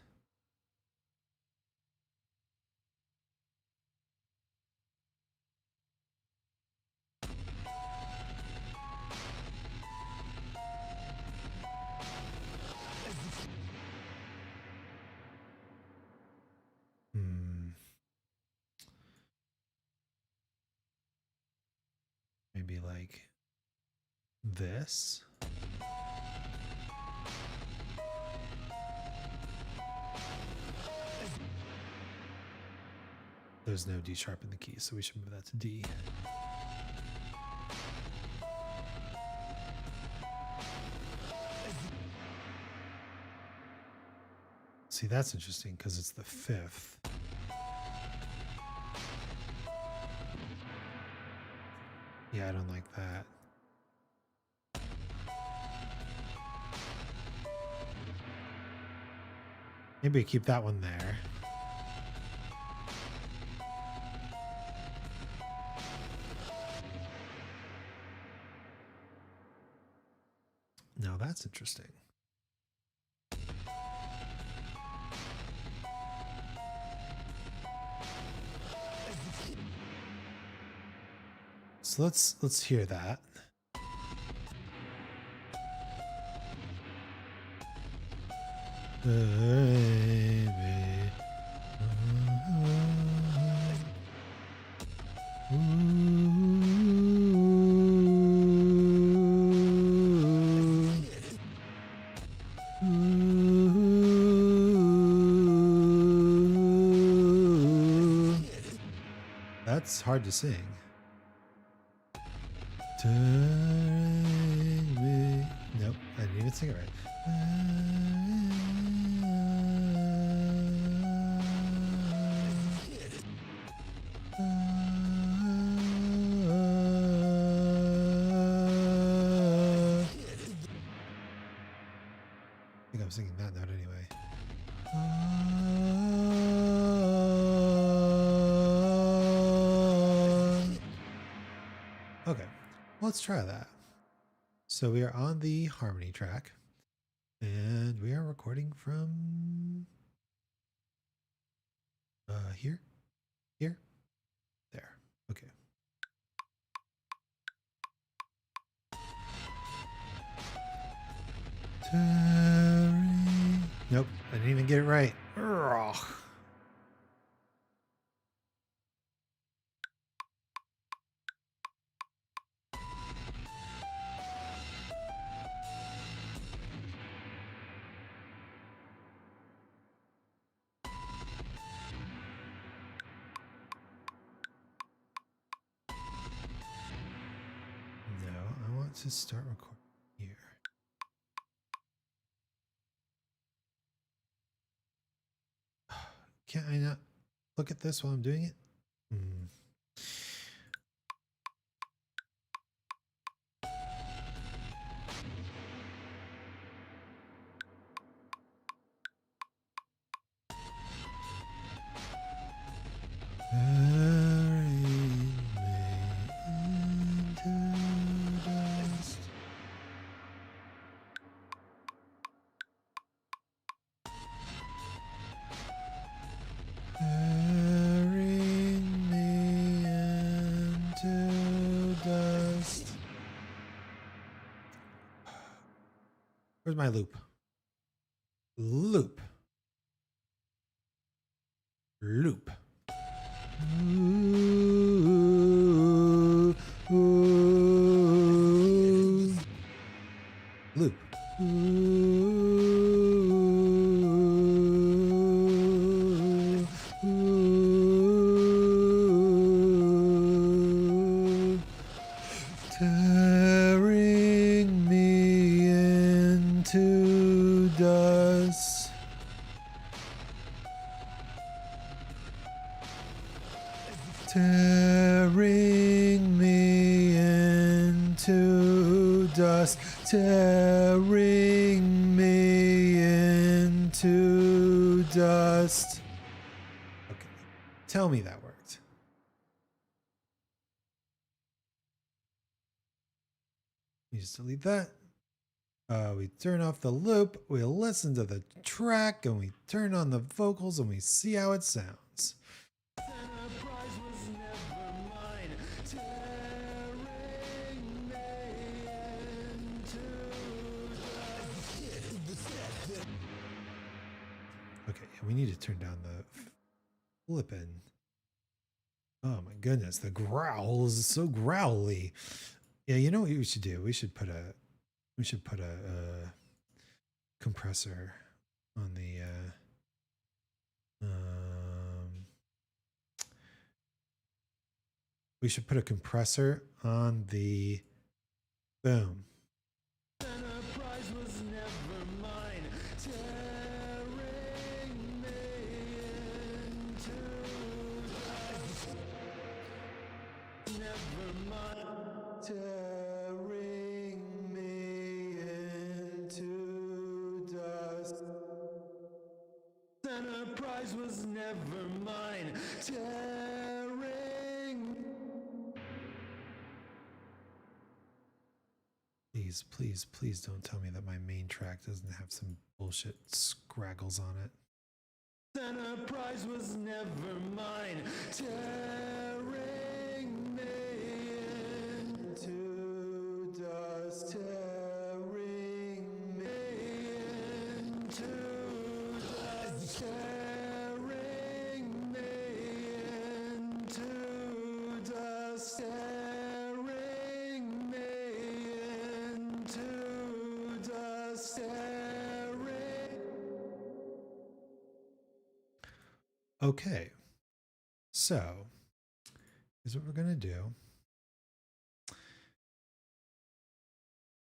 Maybe like this. There's no D sharp in the key, so we should move that to D. See, that's interesting because it's the 5th. Yeah, I don't like that. Maybe keep that one there. Now that's interesting. So let's hear that. That's hard to sing. Nope, I didn't even sing it right. I think I'm singing that note anyway. Okay, let's try that. So we are on the harmony track, and we are recording from here, there. Okay. Nope, I didn't even get it right. Ugh. No, I want to start recording here. Can't I not look at this while I'm doing it? Where's my loop? Loop. Loop. Loop. Tearing me into dust. Tearing me into dust. Tearing me into dust. Okay. Tell me that worked. We just delete that. We turn off the loop, we listen to the track, and we turn on the vocals, and we see how it sounds. Okay, we need to turn down the flippin'. Oh my goodness, the growl is so growly. Yeah, you know what we should do? We should put a compressor on the we should put a compressor on the boom. prize was never mine. Tearing. Please, please, please don't tell me that my main track doesn't have some bullshit scraggles on it. Santa prize was never mine. Tearing me into dust. Tearing me into dust. Tearing me into dust. Tearing me into dust. Okay, so here's what we're gonna do.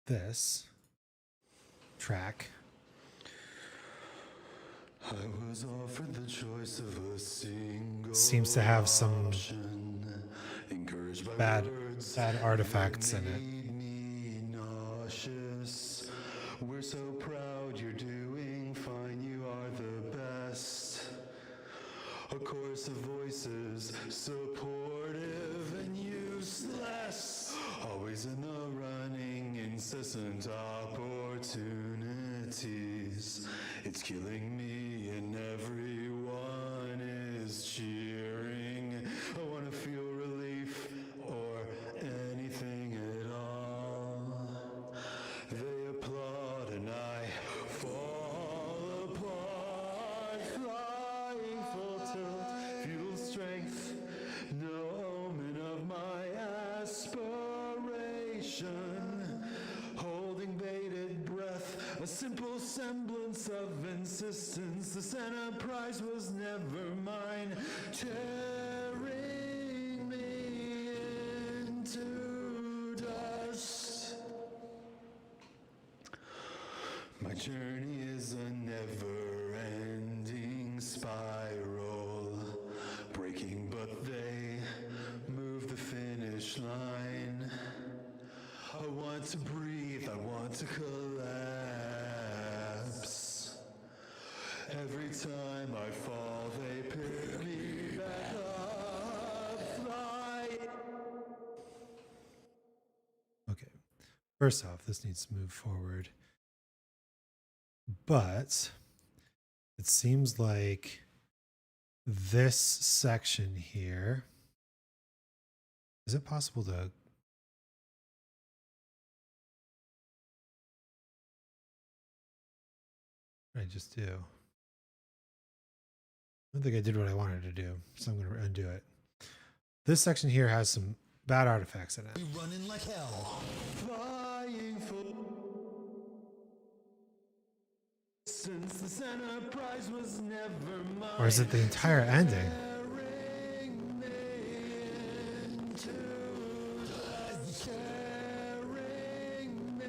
This track I was offered the choice of a single seems to have some option, encouraged by bad words artifacts in that it. made me nauseous. We're so proud you're doing fine, you are the best. A chorus of voices, supportive and useless. Always in the running, incessant opportunities. It's killing me and everyone is cheering. I want to feel relief or anything at all. They applaud and I fall apart. Flying full tilt, futile strength, no omen of my aspiration. Holding bated breath, a simple semblance of insistence. The Santa prize was never mine. Tearing me into dust. My journey is a never-ending spiral, breaking but they move the finish line. I want to breathe, I want to collapse. Every time I fall, they pick me back up. Fly. Okay, first off, this needs to move forward. But it seems like this section here, is it possible to what did I just do? I don't think I did what I wanted to do, so I'm going to undo it. This section here has some bad artifacts in it. We running like hell, flying full. Since the Santa prize was never mine. Or is it the entire ending? Tearing me into dust. Tearing me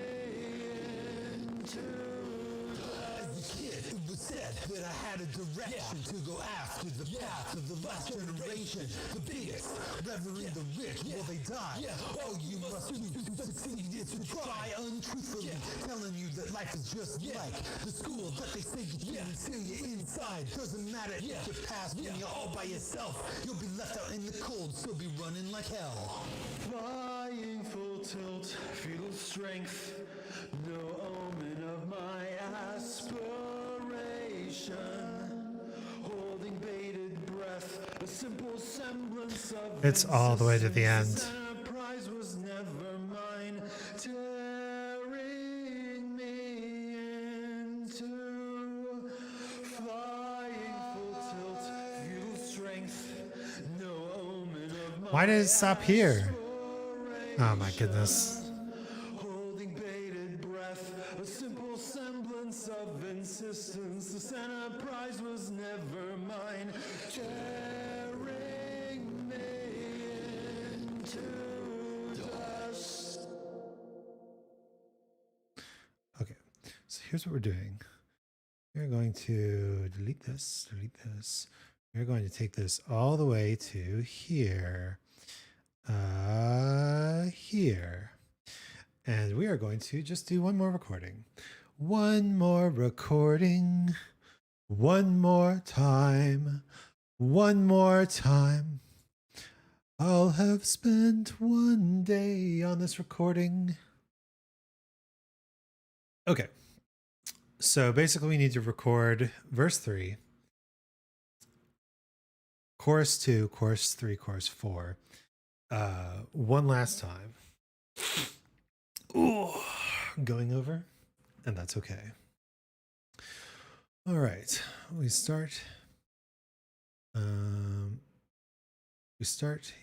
into dust. It was said that I had a direction to go after the path of the last generation. The biggest, revering the rich while they die. All you must do to succeed is to try untruthfully, telling you that life is just like the school that they say you can seal you inside. Doesn't matter if you pass when you're all by yourself. You'll be left out in the cold, still be running like hell. Flying full tilt, futile strength, no omen of my aspiration. Holding bated breath, a simple semblance of It's all the way to the end. insistence. The Santa prize was never mine. Tearing me into flying full tilt, futile strength, no omen of my Why did it stop here? Oh my goodness. holding bated breath, a simple semblance of insistence. The Santa prize was never mine. Tearing me into dust. Okay, so here's what we're doing. We're going to delete this, We're going to take this all the way to here. Here. And we are going to just do one more recording. One more recording. One more time, one more time. I'll have spent one day on this recording. Okay. So basically, we need to record verse 3, chorus 2, chorus 3, chorus 4, one last time. Ooh, going over, and that's okay. All right, we start. We start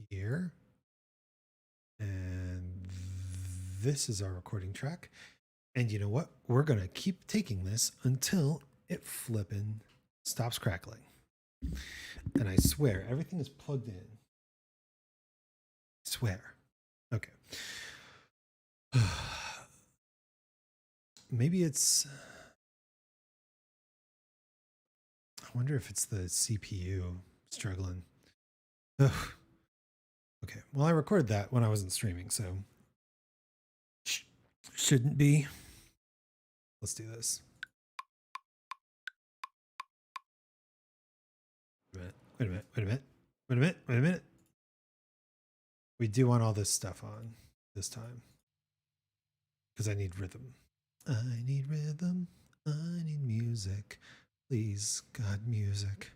here, and this is our recording track. And you know what? We're gonna keep taking this until it flippin' stops crackling. And I swear everything is plugged in. I swear. Okay. Maybe it's. I wonder if it's the CPU struggling. Ugh. Okay. Well, I recorded that when I wasn't streaming, so shouldn't be. Let's do this. Wait a minute. Wait a minute. Wait a minute. Wait a minute. Wait a minute. We do want all this stuff on this time because I need rhythm. I need rhythm. I need music. Please, God, music.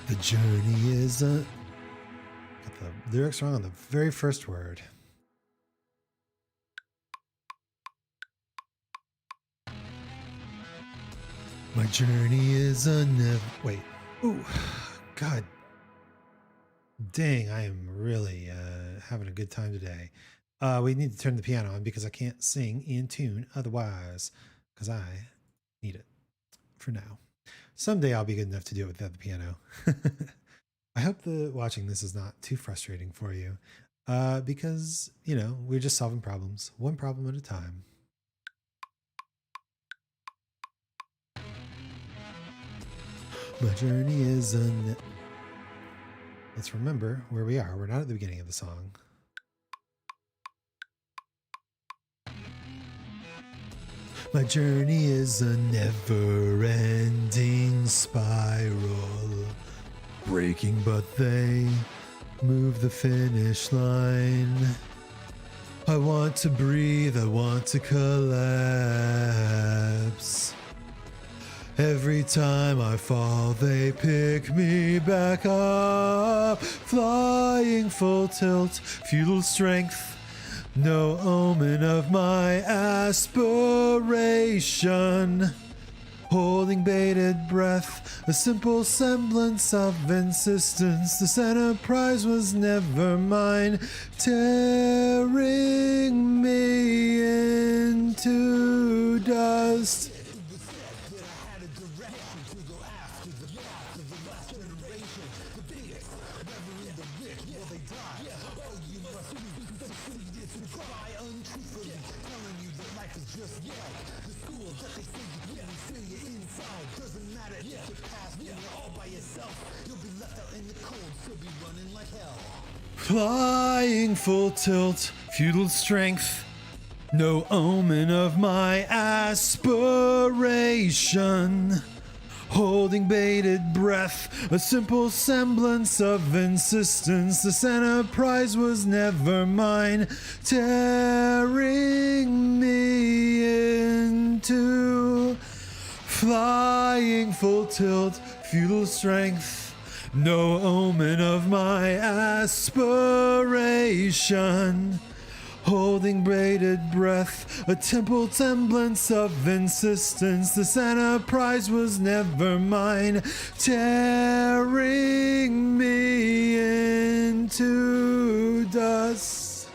The journey is a. Got the lyrics wrong on the very first word. My journey is a wait. Ooh, God. Dang, I am really having a good time today. We need to turn the piano on because I can't sing in tune otherwise, because I need it for now. Someday I'll be good enough to do it without the piano. I hope that watching this is not too frustrating for you, because, you know, we're just solving problems, one problem at a time. My journey is let's remember where we are. We're not at the beginning of the song. My journey is a never-ending spiral, breaking but they move the finish line. I want to breathe, I want to collapse. Every time I fall, they pick me back up. Flying full tilt, futile strength, no omen of my aspiration. Holding bated breath, a simple semblance of insistence. The center prize was never mine, tearing me into dust. Flying full tilt, futile strength, no omen of my aspiration. Holding bated breath, a simple semblance of insistence. The center prize was never mine, tearing me into. Flying full tilt, futile strength, no omen of my aspiration. Holding bated breath, a temple semblance of insistence. The center prize was never mine, tearing me into dust.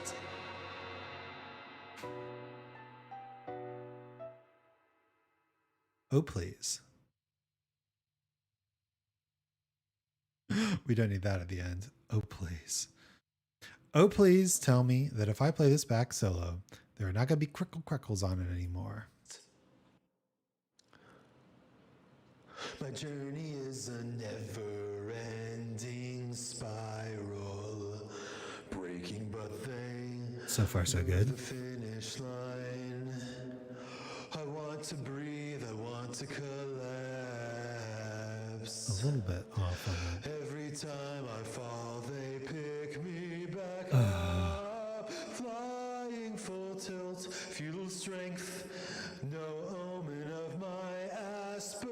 Oh, please. We don't need that at the end. Oh, please. Oh, please tell me that if I play this back solo, there are not going to be crackles on it anymore. My journey is a never-ending spiral, breaking but they So far, so good. The finish line. I want to breathe, I want to collapse. A little bit off on it. Every time I fall, they pick me back up. Flying full tilt, futile strength, no omen of my aspiration.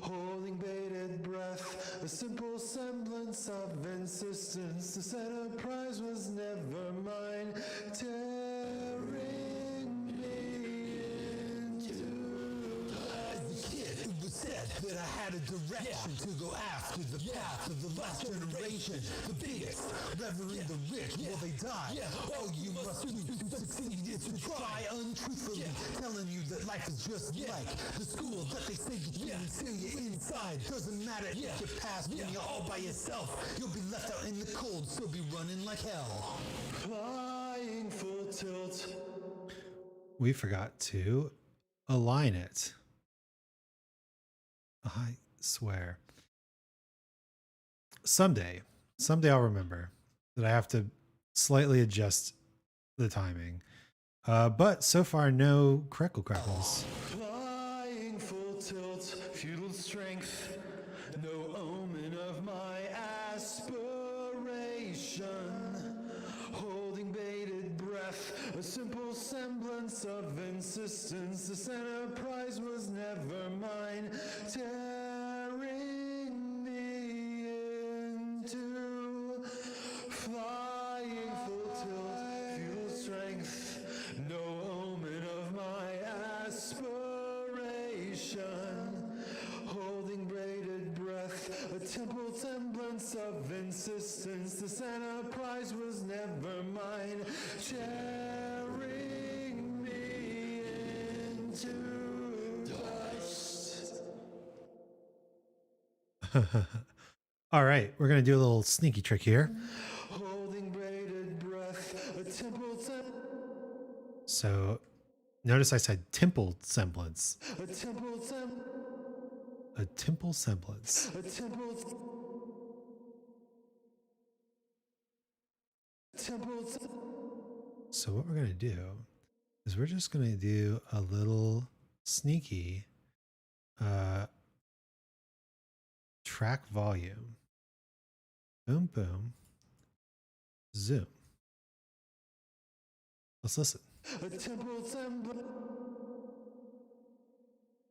Holding bated breath, a simple semblance of insistence. The center prize was never mine, tearing me into. As a kid, it was said that I had a direction to go after the path of the last generation. The biggest, revering the rich while they die. All you must do to succeed is to try untruthfully, telling you that life is just like the school that they say you can seal you inside. Doesn't matter if you pass when you're all by yourself. You'll be left out in the cold, still be running like hell. Flying full tilt. We forgot to align it. I swear. Someday I'll remember that I have to slightly adjust the timing. But so far, no crackle crackles. Flying full tilt, futile strength, no omen of my aspiration. Holding bated breath, a simple semblance of insistence. The center prize was never mine, tearing me into. Flying full tilt, futile strength, no omen of my aspiration. Holding braided breath, a temple semblance of insistence. The center prize was never mine, tearing me into dust. All right, we're going to do a little sneaky trick here. Holding braided breath, a temple So notice I said temple semblance. a temple A temple semblance. a temple So what we're going to do is we're just going to do a little sneaky track volume. Boom, boom, zoom. Let's listen. a temple semblance,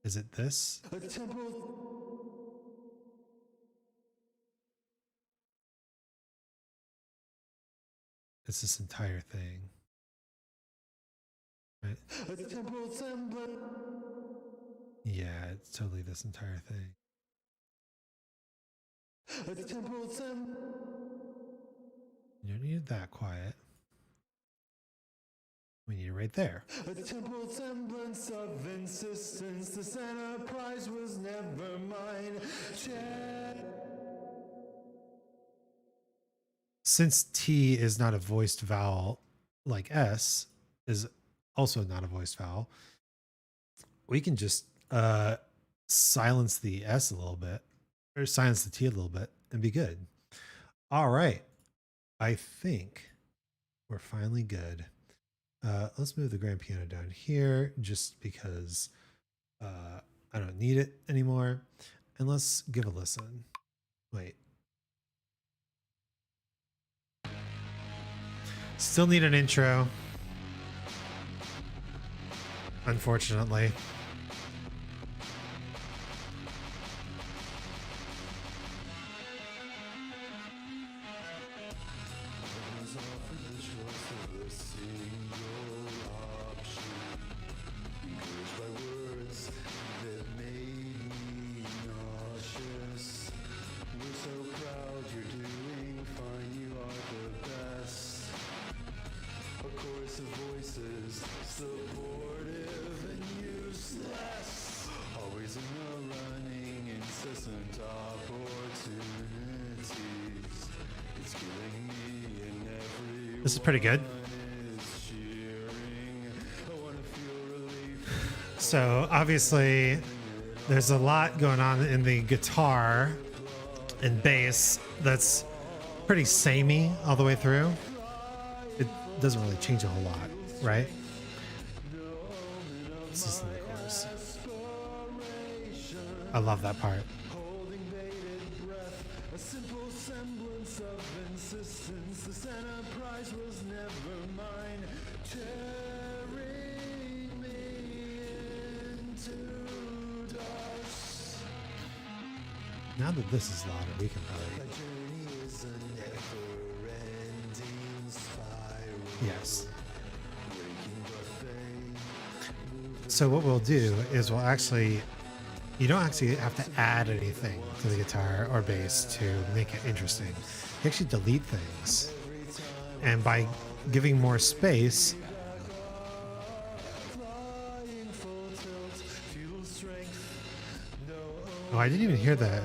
Is it this? a temple It's this entire thing. Right? a temple semblance. Yeah, it's totally this entire thing. A temple You don't need it that quiet. We need it right there. a temple semblance of insistence. The center prize was never mine. Since T is not a voiced vowel like S is also not a voiced vowel, we can just silence the S a little bit or silence the T a little bit and be good. All right. I think we're finally good. Let's move the grand piano down here just because I don't need it anymore. And let's give a listen. Wait. Still need an intro. Unfortunately. This is pretty good. So obviously there's a lot going on in the guitar and bass that's pretty samey all the way through. It doesn't really change a whole lot, right? This is in the chorus. I love that part. Now that this is louder, we can probably. Yes. So what we'll do is we'll actually, you don't actually have to add anything to the guitar or bass to make it interesting. You actually delete things. And by giving more space, oh, I didn't even hear that.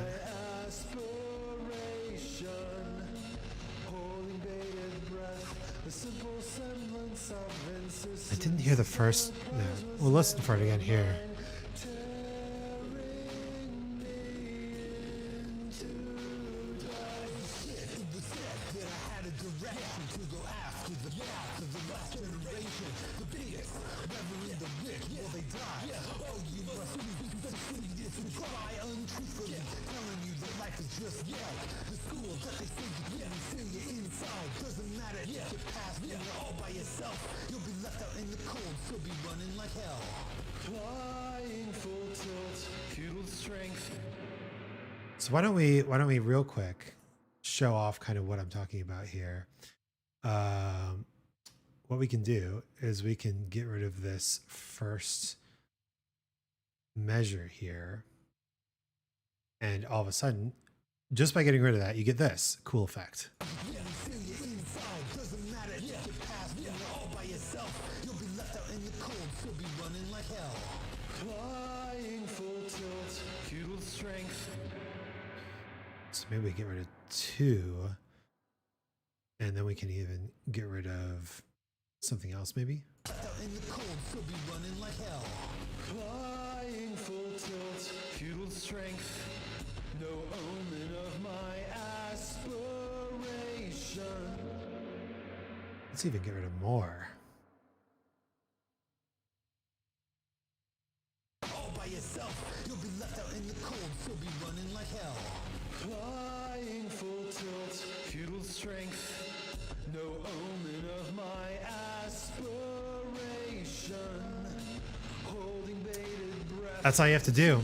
I didn't hear the first. No. We'll listen for it again here. So why don't we real quick show off kind of what I'm talking about here. What we can do is we can get rid of this first measure here. And all of a sudden, just by getting rid of that, you get this cool effect. So maybe we get rid of 2, and then we can even get rid of something else, maybe. No omen of my aspiration. Let's even get rid of more. All by yourself, you'll be left out in the cold, so be running like hell. Flying full tilt, futile strength. No omen of my aspiration. Holding bated breath. That's all you have to do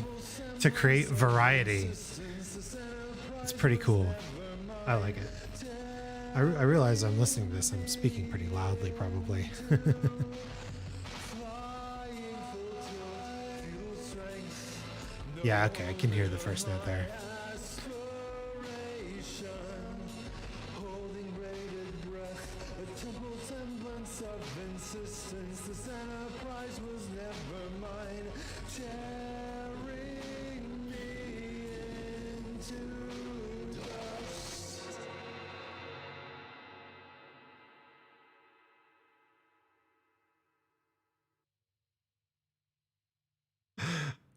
to create variety. It's pretty cool. I like it. I realize I'm listening to this. I'm speaking pretty loudly, probably. Yeah, okay. I can hear the first note there.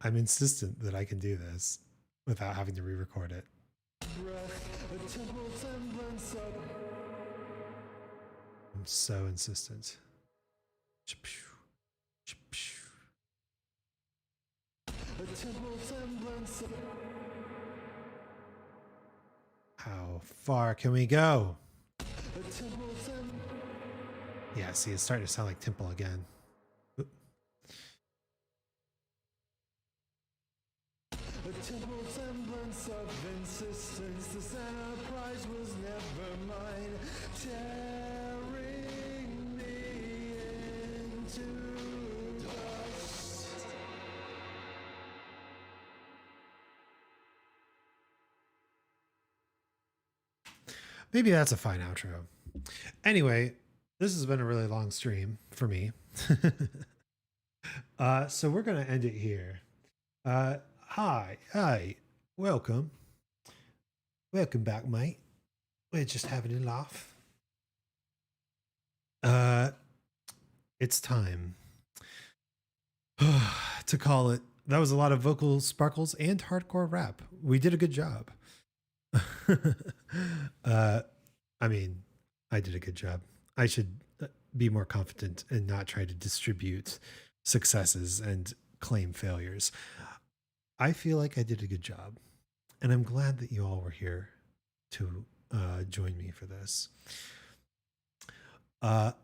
I'm insistent that I can do this without having to re-record it. I'm so insistent. How far can we go? Yeah, see, it's starting to sound like Temple again. Maybe that's a fine outro. Anyway, this has been a really long stream for me. So we're going to end it here. Hi, welcome. Welcome back, mate. We're just having a laugh. It's time to call it. That was a lot of vocal sparkles and hardcore rap. We did a good job. I mean, I did a good job. I should be more confident and not try to distribute successes and claim failures. I feel like I did a good job, and I'm glad that you all were here to join me for this. I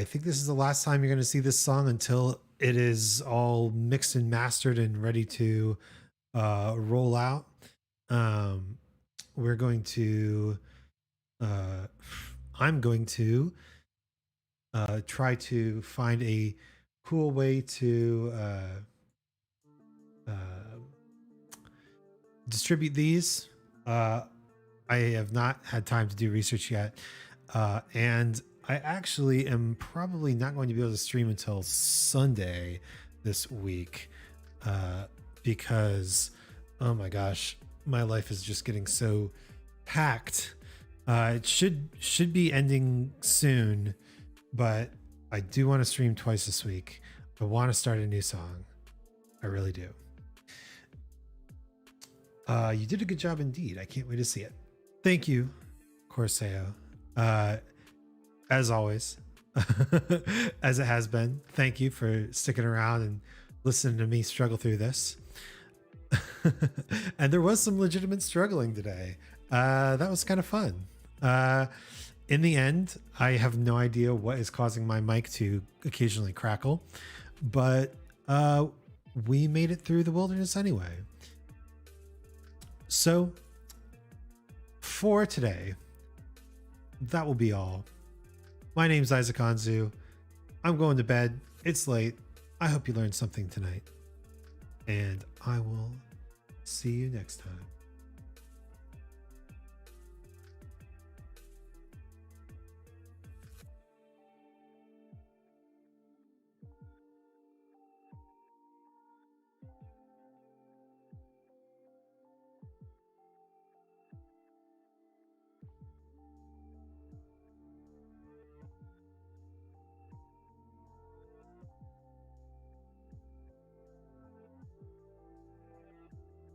think this is the last time you're going to see this song until it is all mixed and mastered and ready to roll out. We're going to, I'm going to try to find a cool way to distribute these. I have not had time to do research yet. And I actually am probably not going to be able to stream until Sunday this week because, oh my gosh, my life is just getting so packed. It should be ending soon, but I do want to stream twice this week. I want to start a new song. I really do. You did a good job indeed. I can't wait to see it. Thank you, Corseo. As always, as it has been, thank you for sticking around and listening to me struggle through this. And there was some legitimate struggling today. That was kind of fun. In the end, I have no idea what is causing my mic to occasionally crackle, but we made it through the wilderness anyway. So for today, that will be all. My name's Isaac Anzu. I'm going to bed. It's late. I hope you learned something tonight. And I will see you next time.